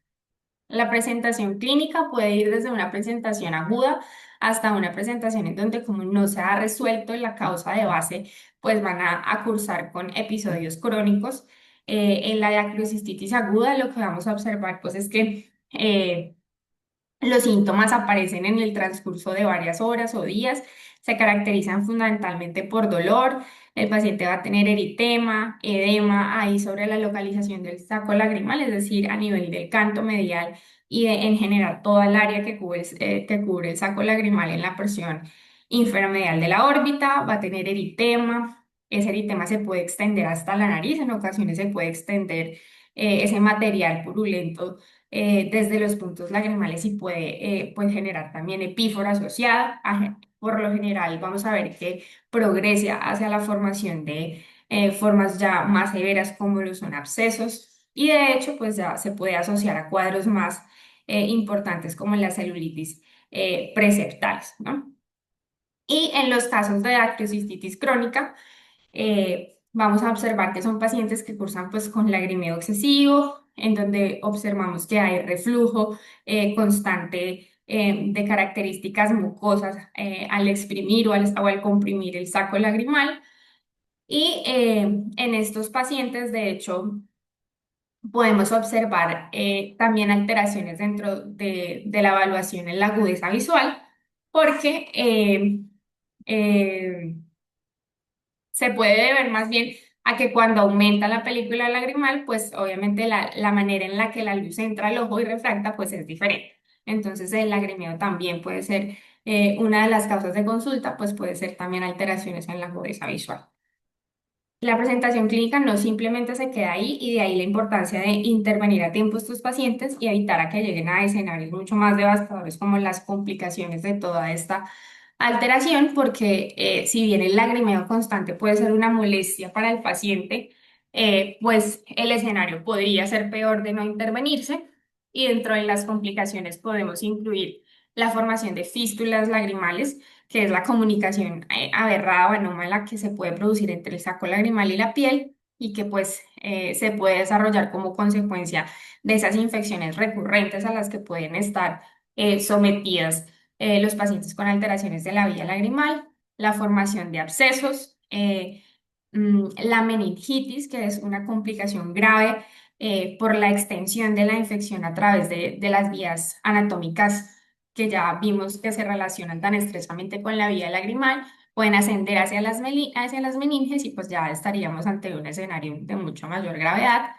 La presentación clínica puede ir desde una presentación aguda hasta una presentación en donde, como no se ha resuelto la causa de base, pues van a cursar con episodios crónicos. En la diacrocistitis aguda lo que vamos a observar pues es que los síntomas aparecen en el transcurso de varias horas o días, se caracterizan fundamentalmente por dolor, el paciente va a tener eritema, edema ahí sobre la localización del saco lagrimal, es decir, a nivel del canto medial y en general toda el área que cubre el saco lagrimal en la porción infrarmedial de la órbita, va a tener eritema, ese eritema se puede extender hasta la nariz, en ocasiones se puede extender ese material purulento desde los puntos lagrimales y puede generar también epífora asociada. Por lo general, vamos a ver que progresa hacia la formación de formas ya más severas como lo son abscesos y de hecho, pues ya se puede asociar a cuadros más importantes como la celulitis preseptales, ¿no? Y en los casos de acrocistitis crónica, vamos a observar que son pacientes que cursan pues con lagrimeo excesivo, en donde observamos que hay reflujo constante de características mucosas al exprimir o al comprimir el saco lagrimal. Y en estos pacientes, de hecho, podemos observar también alteraciones dentro de la evaluación en la agudeza visual, porque eh, se puede deber más bien a que cuando aumenta la película lagrimal, pues obviamente la manera en la que la luz entra al ojo y refracta, pues es diferente. Entonces el lagrimeo también puede ser una de las causas de consulta, pues puede ser también alteraciones en la agudeza visual. La presentación clínica no simplemente se queda ahí y de ahí la importancia de intervenir a tiempo estos pacientes y evitar a que lleguen a escenarios mucho más devastadores como las complicaciones de toda esta alteración, porque si bien el lagrimeo constante puede ser una molestia para el paciente, pues el escenario podría ser peor de no intervenirse y dentro de las complicaciones podemos incluir la formación de fístulas lagrimales, que es la comunicación aberrada o anómala que se puede producir entre el saco lagrimal y la piel y que pues se puede desarrollar como consecuencia de esas infecciones recurrentes a las que pueden estar sometidas los pacientes con alteraciones de la vía lagrimal, la formación de abscesos, la meningitis, que es una complicación grave por la extensión de la infección a través de las vías anatómicas que ya vimos que se relacionan tan estrechamente con la vía lagrimal, pueden ascender hacia hacia las meninges y pues ya estaríamos ante un escenario de mucho mayor gravedad.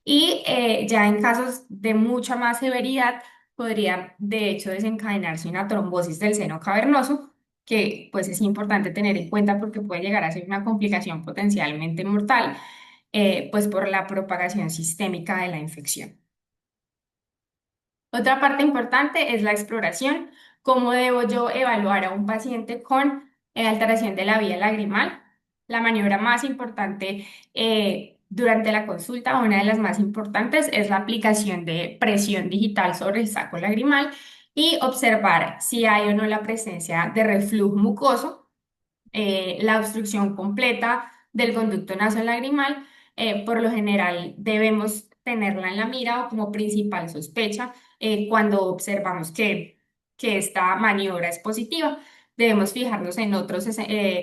Y ya en casos de mucha más severidad, podría de hecho desencadenarse una trombosis del seno cavernoso, que pues es importante tener en cuenta porque puede llegar a ser una complicación potencialmente mortal, pues por la propagación sistémica de la infección. Otra parte importante es la exploración. ¿Cómo debo yo evaluar a un paciente con alteración de la vía lagrimal? La maniobra más importante durante la consulta, una de las más importantes, es la aplicación de presión digital sobre el saco lagrimal y observar si hay o no la presencia de reflujo mucoso, la obstrucción completa del conducto nasolagrimal. Por lo general debemos tenerla en la mira o como principal sospecha cuando observamos que esta maniobra es positiva. Debemos fijarnos en otros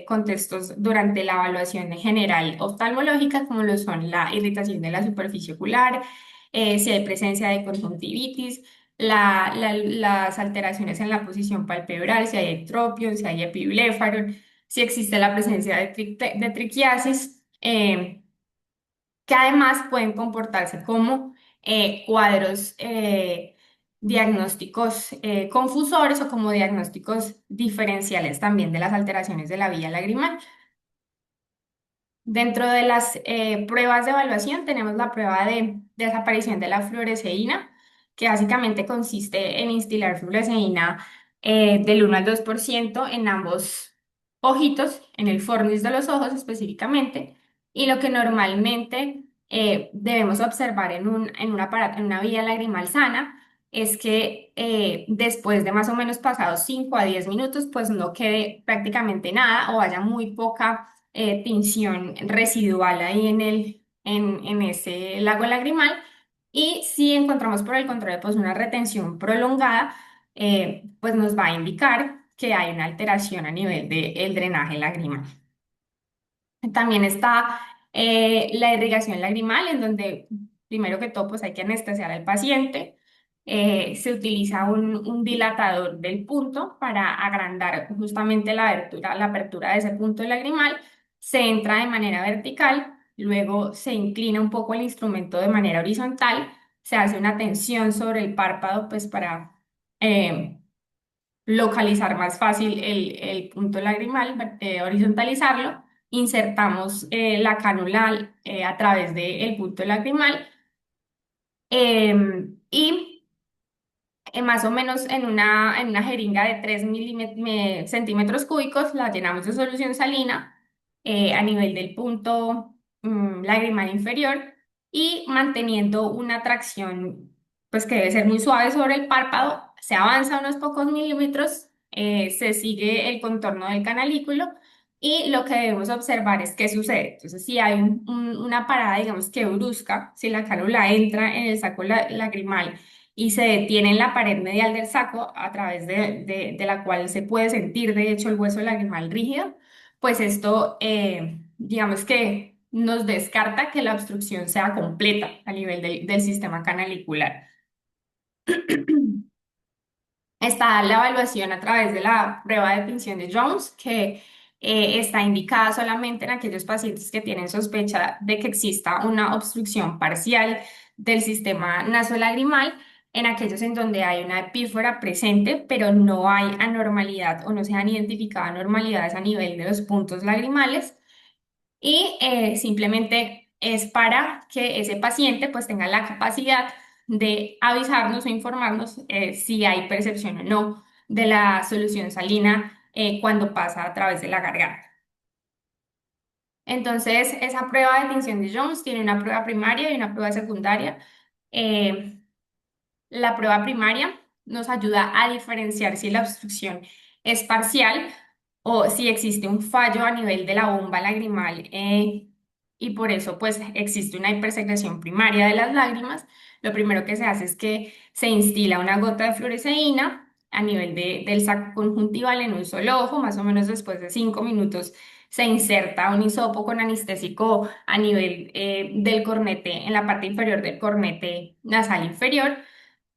contextos durante la evaluación en general oftalmológica, como lo son la irritación de la superficie ocular, si hay presencia de conjuntivitis, las alteraciones en la posición palpebral, si hay ectropion, si hay epiblefaron, si existe la presencia de triquiasis, que además pueden comportarse como cuadros diagnósticos confusores o como diagnósticos diferenciales también de las alteraciones de la vía lagrimal. Dentro de las pruebas de evaluación tenemos la prueba de desaparición de la fluoresceína, que básicamente consiste en instilar fluoresceína del 1 al 2% en ambos ojitos, en el fornis de los ojos específicamente, y lo que normalmente debemos observar en un aparato, en una vía lagrimal sana, es que después de más o menos pasados 5 a 10 minutos, pues no quede prácticamente nada o haya muy poca tinción residual ahí en ese lago lagrimal. Y si encontramos por el contrario pues una retención prolongada, pues nos va a indicar que hay una alteración a nivel del drenaje lagrimal. También está la irrigación lagrimal, en donde primero que todo pues hay que anestesiar al paciente. Se utiliza un dilatador del punto para agrandar justamente la apertura de ese punto lagrimal. Se entra de manera vertical, luego se inclina un poco el instrumento de manera horizontal, se hace una tensión sobre el párpado pues para eh, localizar más fácil el punto lagrimal, horizontalizarlo, insertamos la cánula a través del punto lagrimal y más o menos en una jeringa de 3 centímetros cúbicos la llenamos de solución salina a nivel del punto lagrimal inferior y manteniendo una tracción pues que debe ser muy suave sobre el párpado, se avanza unos pocos milímetros, se sigue el contorno del canalículo y lo que debemos observar es qué sucede. Entonces, si hay una parada, digamos que brusca, si la cánula entra en el saco lagrimal y se detiene en la pared medial del saco, a través de la cual se puede sentir, de hecho, el hueso lagrimal rígido, pues esto, digamos que nos descarta que la obstrucción sea completa a nivel del sistema canalicular. Está la evaluación a través de la prueba de tinción de Jones, que está indicada solamente en aquellos pacientes que tienen sospecha de que exista una obstrucción parcial del sistema nasolagrimal, en aquellos en donde hay una epífora presente, pero no hay anormalidad o no se han identificado anormalidades a nivel de los puntos lagrimales y simplemente es para que ese paciente pues tenga la capacidad de avisarnos o informarnos si hay percepción o no de la solución salina cuando pasa a través de la garganta. Entonces, esa prueba de tinción de Jones tiene una prueba primaria y una prueba secundaria. Eh, la prueba primaria nos ayuda a diferenciar si la obstrucción es parcial o si existe un fallo a nivel de la bomba lagrimal y por eso pues existe una hipersecreción primaria de las lágrimas. Lo primero que se hace es que se instila una gota de fluoresceína a nivel del saco conjuntival en un solo ojo, más o menos después de 5 minutos se inserta un hisopo con anestésico a nivel del cornete, en la parte inferior del cornete nasal inferior,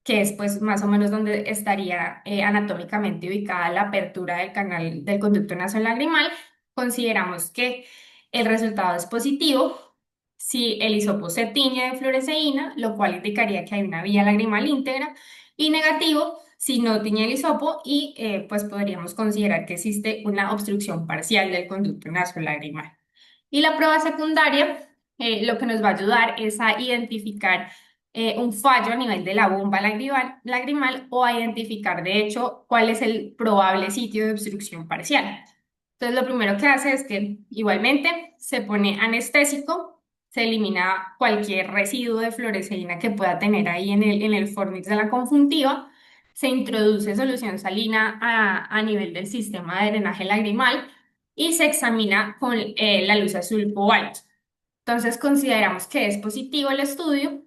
que es pues más o menos donde estaría anatómicamente ubicada la apertura del canal del conducto nasolagrimal. Consideramos que el resultado es positivo si el hisopo se tiñe de fluoresceína, lo cual indicaría que hay una vía lagrimal íntegra, y negativo si no tiñe el hisopo y pues podríamos considerar que existe una obstrucción parcial del conducto nasolagrimal. Y la prueba secundaria lo que nos va a ayudar es a identificar un fallo a nivel de la bomba lagrimal o a identificar, de hecho, cuál es el probable sitio de obstrucción parcial. Entonces, lo primero que hace es que igualmente se pone anestésico, se elimina cualquier residuo de fluoresceína que pueda tener ahí en el fornix de la conjuntiva, se introduce solución salina a nivel del sistema de drenaje lagrimal y se examina con la luz azul cobalto. Entonces consideramos que es positivo el estudio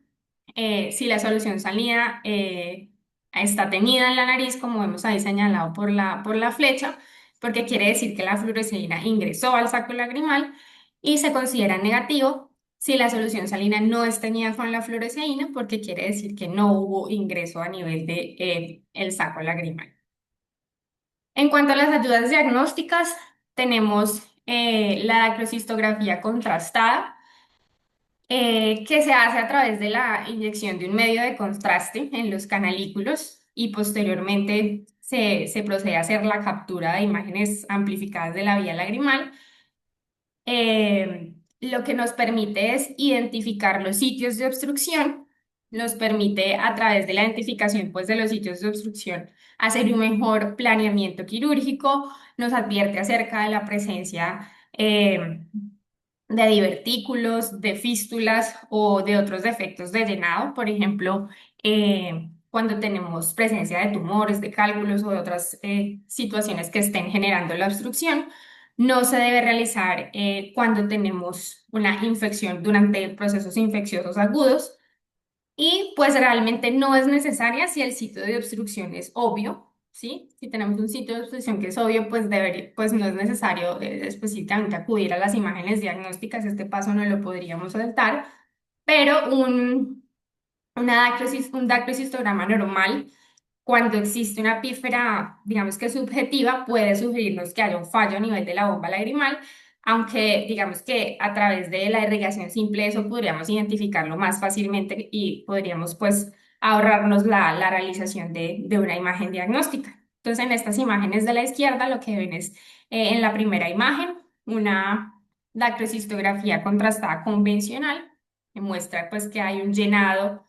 si la solución salina está tenida en la nariz, como vemos ahí señalado por la flecha, porque quiere decir que la fluoresceína ingresó al saco lagrimal, y se considera negativo si la solución salina no es teñida con la fluoresceína, porque quiere decir que no hubo ingreso a nivel de el saco lagrimal. En cuanto a las ayudas diagnósticas, tenemos la dacrocistografía contrastada, que se hace a través de la inyección de un medio de contraste en los canalículos y posteriormente se procede a hacer la captura de imágenes amplificadas de la vía lagrimal. Lo que nos permite es identificar los sitios de obstrucción nos permite a través de la identificación pues, de los sitios de obstrucción hacer un mejor planeamiento quirúrgico, nos advierte acerca de la presencia de divertículos, de fístulas o de otros defectos de llenado, por ejemplo, cuando tenemos presencia de tumores, de cálculos o de otras situaciones que estén generando la obstrucción. No se debe realizar cuando tenemos una infección durante procesos infecciosos agudos y pues realmente no es necesaria si el sitio de obstrucción es obvio, ¿sí? Si tenemos un sitio de obstrucción que es obvio, pues no es necesario específicamente acudir a las imágenes diagnósticas, este paso no lo podríamos saltar, pero un dacrocistograma normal cuando existe una pífera, digamos que subjetiva, puede sugerirnos que haya un fallo a nivel de la bomba lagrimal, aunque digamos que a través de la irrigación simple eso podríamos identificarlo más fácilmente y podríamos pues ahorrarnos la realización de una imagen diagnóstica. Entonces en estas imágenes de la izquierda lo que ven es en la primera imagen una dacrocistografía contrastada convencional que muestra pues que hay un llenado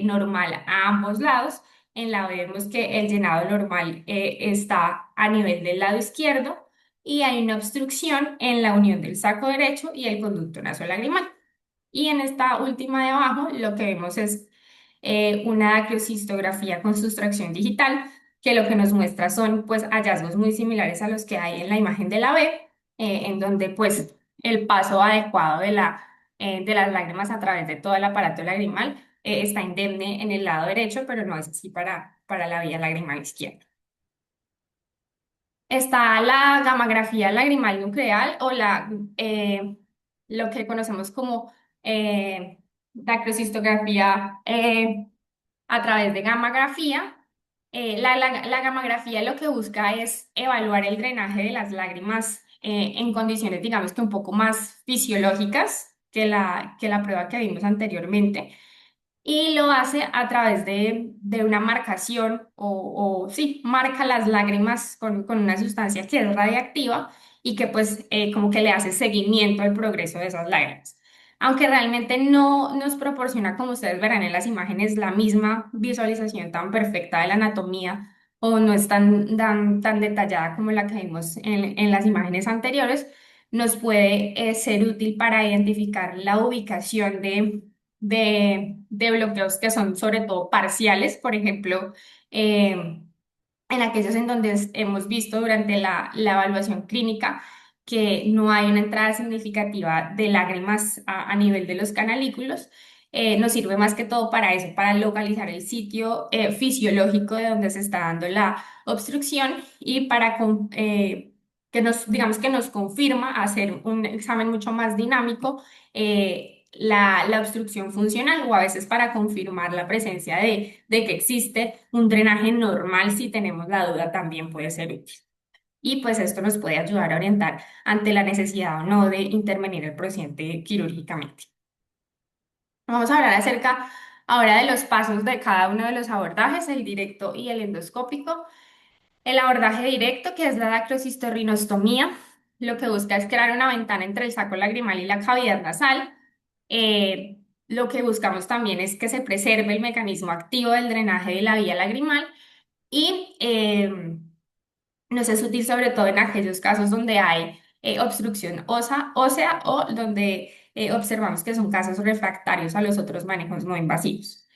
normal a ambos lados. En la vemos que el llenado normal está a nivel del lado izquierdo y hay una obstrucción en la unión del saco derecho y el conducto nasolacrimal. Y en esta última de abajo lo que vemos es una dacriocistografía con sustracción digital, que lo que nos muestra son pues hallazgos muy similares a los que hay en la imagen de la B, en donde pues el paso adecuado de las lágrimas a través de todo el aparato lagrimal está indemne en el lado derecho, pero no es así para la vía lagrimal izquierda. Está la gammagrafía lagrimal nuclear o lo que conocemos como dacrocistografía a través de gammagrafía. La gammagrafía lo que busca es evaluar el drenaje de las lágrimas en condiciones, digamos que un poco más fisiológicas que la prueba que vimos anteriormente y lo hace a través de una marcación o sí, marca las lágrimas con una sustancia que es radiactiva y que pues como que le hace seguimiento al progreso de esas lágrimas. Aunque realmente no nos proporciona, como ustedes verán en las imágenes, la misma visualización tan perfecta de la anatomía o no es tan detallada como la que vimos en las imágenes anteriores, nos puede ser útil para identificar la ubicación de bloqueos que son sobre todo parciales, por ejemplo, en aquellos en donde hemos visto durante la evaluación clínica que no hay una entrada significativa de lágrimas a nivel de los canalículos. Nos sirve más que todo para eso, para localizar el sitio fisiológico de donde se está dando la obstrucción y para que digamos que nos confirma hacer un examen mucho más dinámico la obstrucción funcional o a veces para confirmar la presencia de que existe un drenaje normal si tenemos la duda también puede ser útil. Y pues esto nos puede ayudar a orientar ante la necesidad o no de intervenir el paciente quirúrgicamente. Vamos a hablar acerca ahora de los pasos de cada uno de los abordajes, el directo y el endoscópico. El abordaje directo, que es la dacrocistostomía, lo que busca es crear una ventana entre el saco lagrimal y la cavidad nasal. Lo que buscamos también es que se preserve el mecanismo activo del drenaje de la vía lagrimal y nos es útil sobre todo en aquellos casos donde hay obstrucción ósea o donde observamos que son casos refractarios a los otros manejos no invasivos.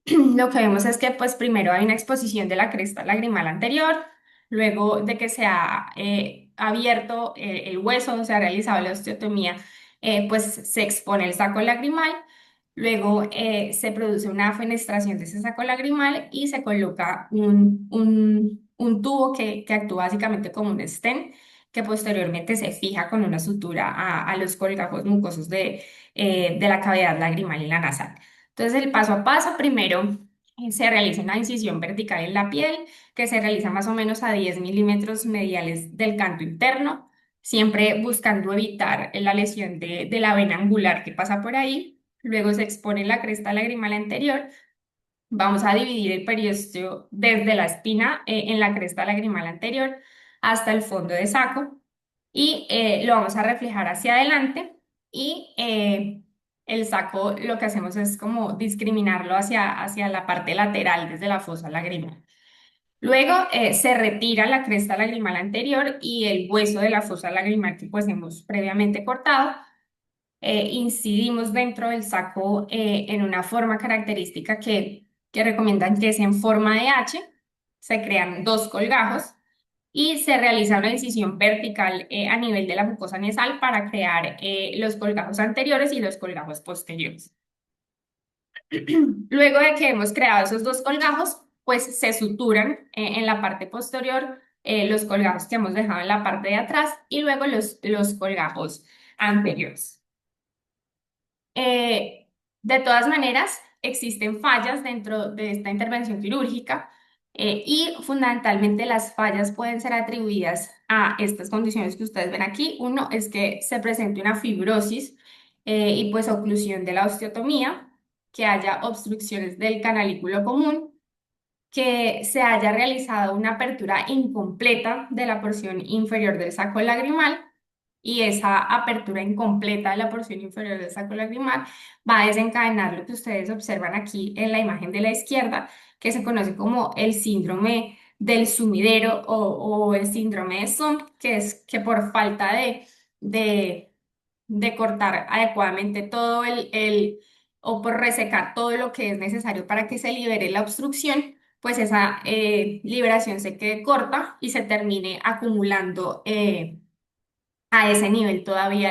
Lo que vemos es que pues primero hay una exposición de la cresta lagrimal anterior, luego de que se ha abierto el hueso, se ha realizado la osteotomía, pues se expone el saco lagrimal, luego se produce una fenestración de ese saco lagrimal y se coloca un tubo que actúa básicamente como un stent, que posteriormente se fija con una sutura a los colgajos mucosos de la cavidad lagrimal y la nasal. Entonces, el paso a paso, primero se realiza una incisión vertical en la piel, que se realiza más o menos a 10 milímetros mediales del canto interno, siempre buscando evitar la lesión de la vena angular que pasa por ahí. Luego se expone la cresta lagrimal anterior. Vamos a dividir el periósteo desde la espina en la cresta lagrimal anterior hasta el fondo de saco y lo vamos a reflejar hacia adelante y el saco lo que hacemos es como discriminarlo hacia la parte lateral desde la fosa lagrimal. Luego se retira la cresta lagrimal anterior y el hueso de la fosa lagrimal que pues hemos previamente cortado. Incidimos dentro del saco en una forma característica que recomiendan que es en forma de H. Se crean dos colgajos y se realiza una incisión vertical a nivel de la mucosa nasal para crear los colgajos anteriores y los colgajos posteriores. Luego de que hemos creado esos dos colgajos, pues se suturan en la parte posterior los colgajos que hemos dejado en la parte de atrás y luego los colgajos anteriores. Eh, de todas maneras, existen fallas dentro de esta intervención quirúrgica y fundamentalmente las fallas pueden ser atribuidas a estas condiciones que ustedes ven aquí. Uno es que se presente una fibrosis y pues oclusión de la osteotomía, que haya obstrucciones del canalículo común, que se haya realizado una apertura incompleta de la porción inferior del saco lagrimal y esa apertura incompleta de la porción inferior del saco lagrimal va a desencadenar lo que ustedes observan aquí en la imagen de la izquierda, que se conoce como el síndrome del sumidero o el síndrome de Sump, que es que por falta de, de cortar adecuadamente todo o por resecar todo lo que es necesario para que se libere la obstrucción, pues esa liberación se quede corta y se termine acumulando a ese nivel todavía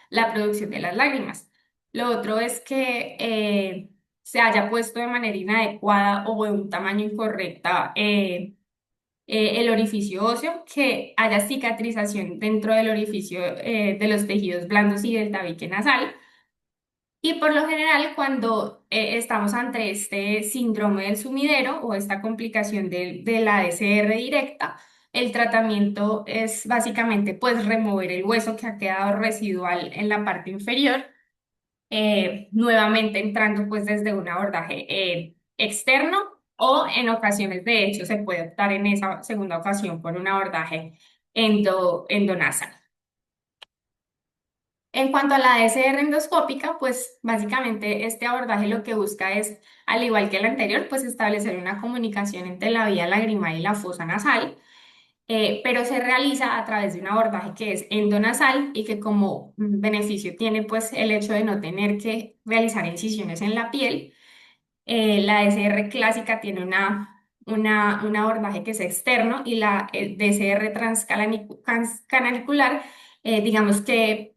la producción de las lágrimas. Lo otro es que se haya puesto de manera inadecuada o de un tamaño incorrecta el orificio óseo, que haya cicatrización dentro del orificio de los tejidos blandos y del tabique nasal. Y por lo general, cuando estamos ante este síndrome del sumidero o esta complicación de la DCR directa, el tratamiento es básicamente pues remover el hueso que ha quedado residual en la parte inferior, nuevamente entrando pues desde un abordaje externo o en ocasiones de hecho se puede optar en esa segunda ocasión por un abordaje endonasal. En cuanto a la SR endoscópica, pues básicamente este abordaje lo que busca es, al igual que el anterior, pues establecer una comunicación entre la vía lagrimal y la fosa nasal, pero se realiza a través de un abordaje que es endonasal y que como beneficio tiene pues el hecho de no tener que realizar incisiones en la piel. La DCR clásica tiene un abordaje que es externo y la DCR transcanalicular, digamos que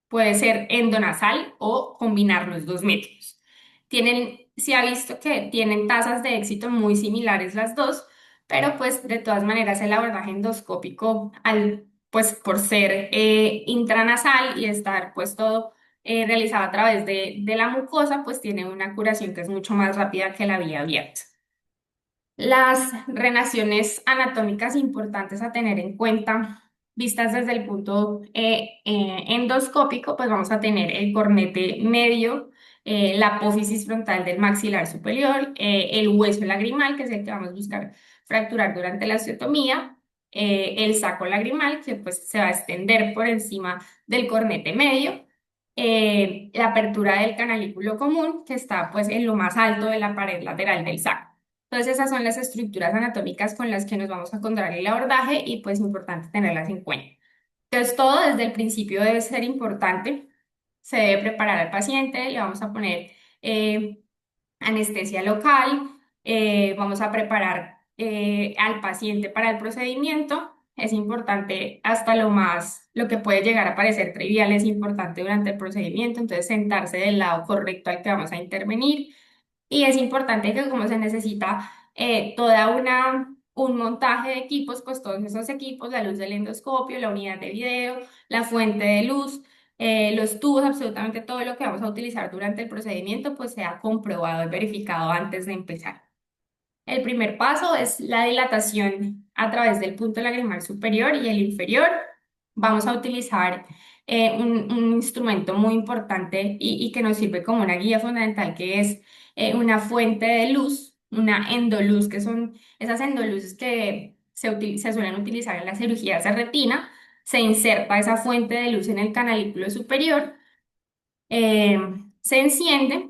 puede ser endonasal o combinar los dos métodos. Se ha visto que tienen tasas de éxito muy similares las dos, pero pues de todas maneras el abordaje endoscópico, pues por ser intranasal y estar pues todo realizado a través de la mucosa, pues tiene una curación que es mucho más rápida que la vía abierta. Las renaciones anatómicas importantes a tener en cuenta, vistas desde el punto endoscópico, pues vamos a tener el cornete medio, la apófisis frontal del maxilar superior, el hueso lagrimal, que es el que vamos a buscar fracturar durante la osteotomía, el saco lagrimal, que pues se va a extender por encima del cornete medio, la apertura del canalículo común, que está pues en lo más alto de la pared lateral del saco. Entonces esas son las estructuras anatómicas con las que nos vamos a encontrar en el abordaje y pues importante tenerlas en cuenta. Entonces todo desde el principio debe ser importante. Se debe preparar al paciente, le vamos a poner anestesia local, vamos a preparar al paciente para el procedimiento. Es importante hasta lo que puede llegar a parecer trivial, es importante durante el procedimiento, entonces sentarse del lado correcto al que vamos a intervenir. Y es importante que como se necesita un montaje de equipos, pues todos esos equipos, la luz del endoscopio, la unidad de video, la fuente de luz, los tubos, absolutamente todo lo que vamos a utilizar durante el procedimiento, pues sea comprobado y verificado antes de empezar. El primer paso es la dilatación a través del punto lagrimal superior y el inferior. Vamos a utilizar un instrumento muy importante y que nos sirve como una guía fundamental, que es una fuente de luz, una endoluz, que son esas endoluces que se suelen utilizar en las cirugías de retina. Se inserta esa fuente de luz en el canalículo superior eh, se enciende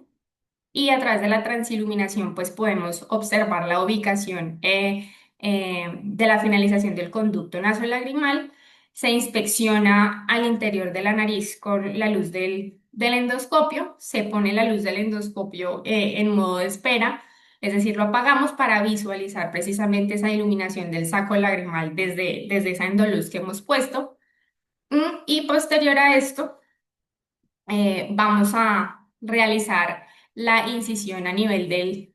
y a través de la transiluminación pues podemos observar la ubicación de la finalización del conducto nasolagrimal. Se inspecciona al interior de la nariz con la luz del endoscopio, se pone la luz del endoscopio en modo de espera, es decir, lo apagamos para visualizar precisamente esa iluminación del saco lagrimal desde esa endoluz que hemos puesto. Y posterior a esto, vamos a realizar la incisión a nivel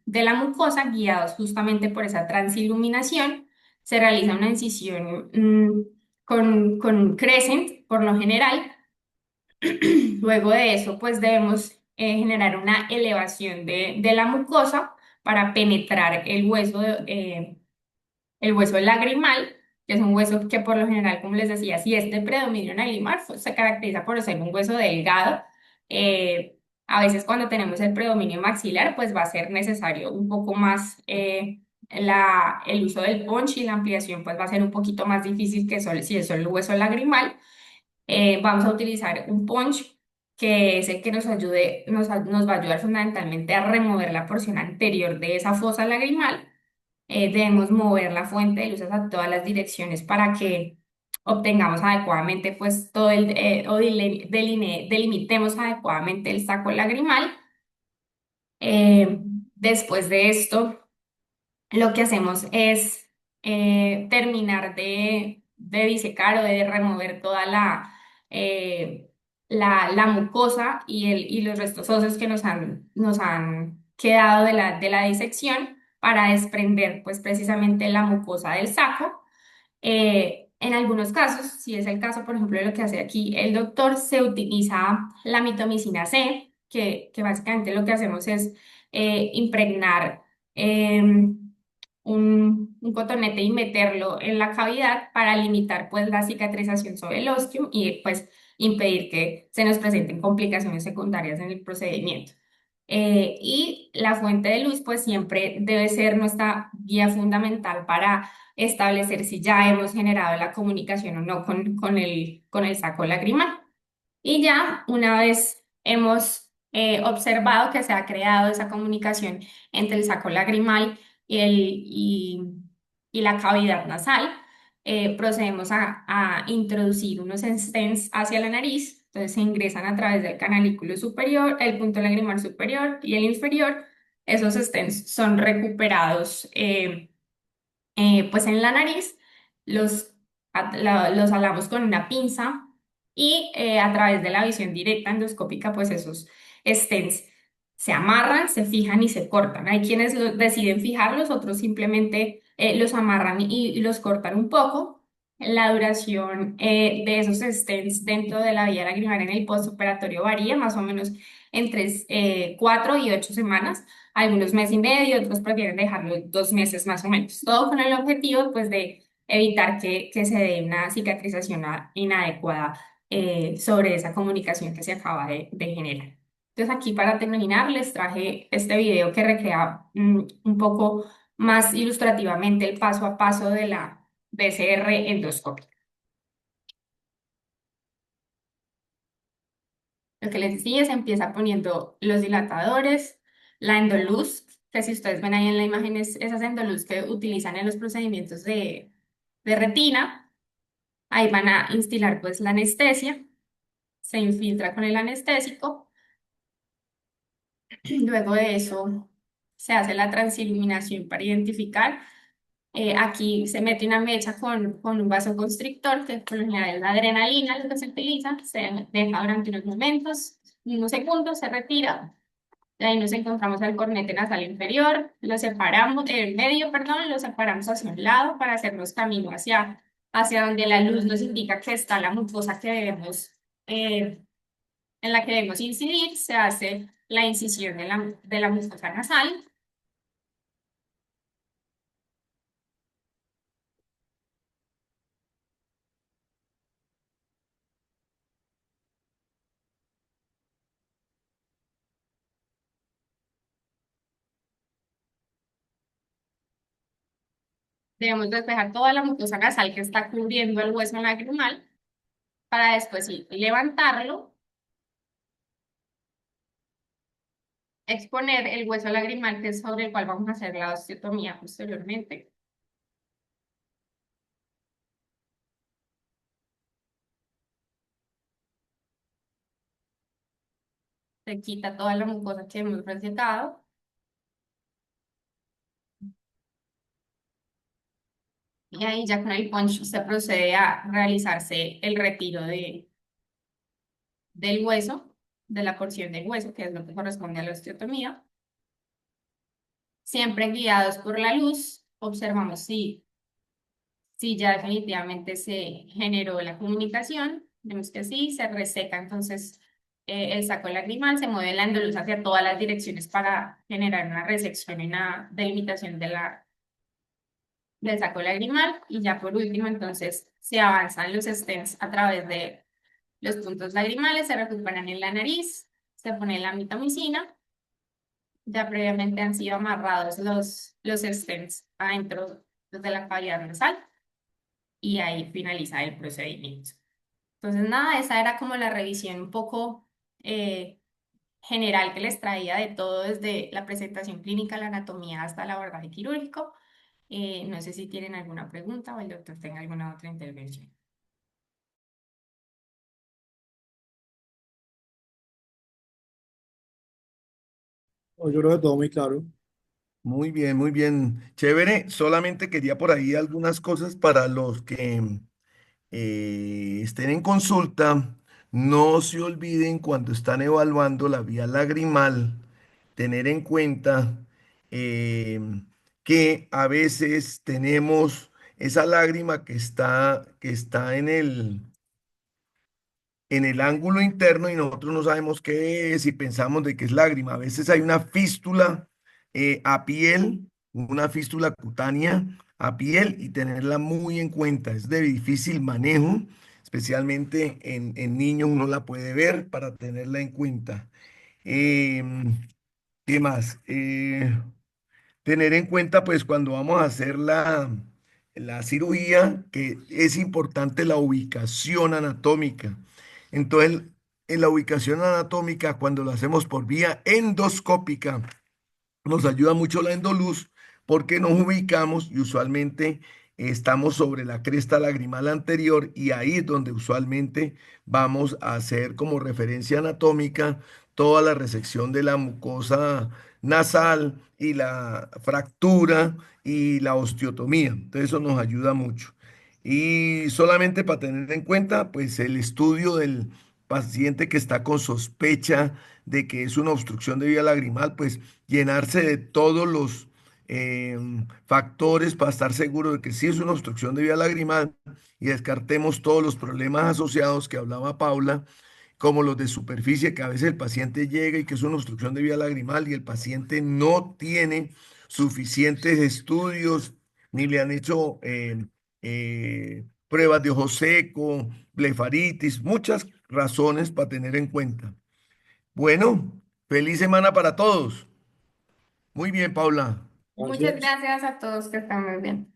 de la mucosa, guiados justamente por esa transiluminación. Se realiza una incisión con un crescent, por lo general. Luego de eso, pues debemos generar una elevación de la mucosa para penetrar el hueso lagrimal, que es un hueso que por lo general, como les decía, si es de predominio lagrimal, pues, se caracteriza por ser un hueso delgado. Eh, a veces cuando tenemos el predominio maxilar, pues va a ser necesario un poco más el uso del punch y la ampliación, pues va a ser un poquito más difícil que si es solo el hueso lagrimal. Vamos a utilizar un punch que es el que nos ayude, nos va a ayudar fundamentalmente a remover la porción anterior de esa fosa lagrimal. Debemos mover la fuente de luces a todas las direcciones para que obtengamos adecuadamente, pues todo delimitemos adecuadamente el saco lagrimal. Eh, Después de esto, lo que hacemos es terminar de disecar o de remover toda la mucosa y los restos óseos que nos han quedado de la disección para desprender pues precisamente la mucosa del saco. En algunos casos, si es el caso, por ejemplo, de lo que hace aquí el doctor, se utiliza la mitomicina C, que básicamente lo que hacemos es impregnar un cotonete y meterlo en la cavidad para limitar pues la cicatrización sobre el ostium y pues impedir que se nos presenten complicaciones secundarias en el procedimiento. Y la fuente de luz pues siempre debe ser nuestra guía fundamental para establecer si ya hemos generado la comunicación o no con el saco lagrimal. Y ya una vez hemos observado que se ha creado esa comunicación entre el saco lagrimal y la cavidad nasal, procedemos a introducir unos stents hacia la nariz. Entonces se ingresan a través del canalículo superior, el punto lagrimal superior y el inferior. Esos stents son recuperados pues en la nariz, los, los jalamos con una pinza y a través de la visión directa endoscópica, pues esos stents se amarran, se fijan y se cortan. Hay quienes deciden fijarlos, otros simplemente los amarran y los cortan un poco. La duración de esos stents dentro de la vía lagrimal en el postoperatorio varía más o menos entre 4 y 8 semanas, algunos meses y medio, otros prefieren dejarlo 2 meses más o menos. Todo con el objetivo, pues, de evitar que se dé una cicatrización inadecuada sobre esa comunicación que se acaba de generar. Entonces, aquí para terminar, les traje este video que recrea un poco más ilustrativamente el paso a paso de la BCR endoscópica. Lo que les decía, se empieza poniendo los dilatadores, la endoluz, que si ustedes ven ahí en la imagen es esas endoluz que utilizan en los procedimientos de retina. Ahí van a instilar pues la anestesia, se infiltra con el anestésico. Luego de eso se hace la transiluminación para identificar. Aquí se mete una mecha con un vasoconstrictor, que por lo general es la adrenalina, lo que se utiliza. Se deja durante unos momentos, unos segundos, se retira. De ahí nos encontramos al cornete nasal inferior, lo separamos, el medio, perdón, lo separamos hacia un lado para hacernos camino hacia donde la luz nos indica que está la mucosa que debemos, en la que debemos incidir. Se hace la incisión de la mucosa nasal. Debemos despejar toda la mucosa nasal que está cubriendo el hueso lagrimal para después sí, levantarlo exponer el hueso lagrimal, que es sobre el cual vamos a hacer la osteotomía posteriormente. Se quita toda la mucosa que hemos resecado y ahí ya con el punch se procede a realizarse el retiro del hueso, de la porción del hueso, que es lo que corresponde a la osteotomía. Siempre guiados por la luz, observamos si ya definitivamente se generó la comunicación. Vemos que sí, se reseca entonces el saco lagrimal, se mueve la endoluz hacia todas las direcciones para generar una resección y una delimitación del saco lagrimal. Y ya por último, entonces se avanzan los stents a través de los puntos lagrimales, se recuperan en la nariz, se pone la mitomicina. Ya previamente han sido amarrados los stents adentro de la cavidad nasal y ahí finaliza el procedimiento. Entonces, nada, esa era como la revisión un poco eh, general que les traía de todo, desde la presentación clínica, la anatomía hasta el abordaje quirúrgico. No sé si tienen alguna pregunta o el doctor tenga alguna otra intervención. Yo creo que todo muy claro. Muy bien, muy bien. Chévere. Solamente quería por ahí algunas cosas para los que estén en consulta. No se olviden cuando están evaluando la vía lagrimal, tener en cuenta eh, que a veces tenemos esa lágrima que está en el ángulo interno y nosotros no sabemos qué es y pensamos de que es lágrima. A veces hay una fístula a piel, una fístula cutánea a piel y tenerla muy en cuenta. Es de difícil manejo, especialmente en niños uno la puede ver para tenerla en cuenta. ¿Qué más? Tener en cuenta, pues, cuando vamos a hacer la cirugía, que es importante la ubicación anatómica. Entonces, en la ubicación anatómica, cuando lo hacemos por vía endoscópica, nos ayuda mucho la endoluz porque nos ubicamos y usualmente estamos sobre la cresta lagrimal anterior y ahí es donde usualmente vamos a hacer como referencia anatómica toda la resección de la mucosa nasal y la fractura y la osteotomía. Entonces eso nos ayuda mucho. Y solamente para tener en cuenta, pues el estudio del paciente que está con sospecha de que es una obstrucción de vía lagrimal, pues llenarse de todos los factores para estar seguro de que sí es una obstrucción de vía lagrimal y descartemos todos los problemas asociados que hablaba Paula, como los de superficie, que a veces el paciente llega y que es una obstrucción de vía lagrimal y el paciente no tiene suficientes estudios ni le han hecho pruebas de ojo seco, blefaritis, muchas razones para tener en cuenta. Bueno, feliz semana para todos. Muy bien, Paula. Muchas Gracias. gracias a todos, que están muy bien.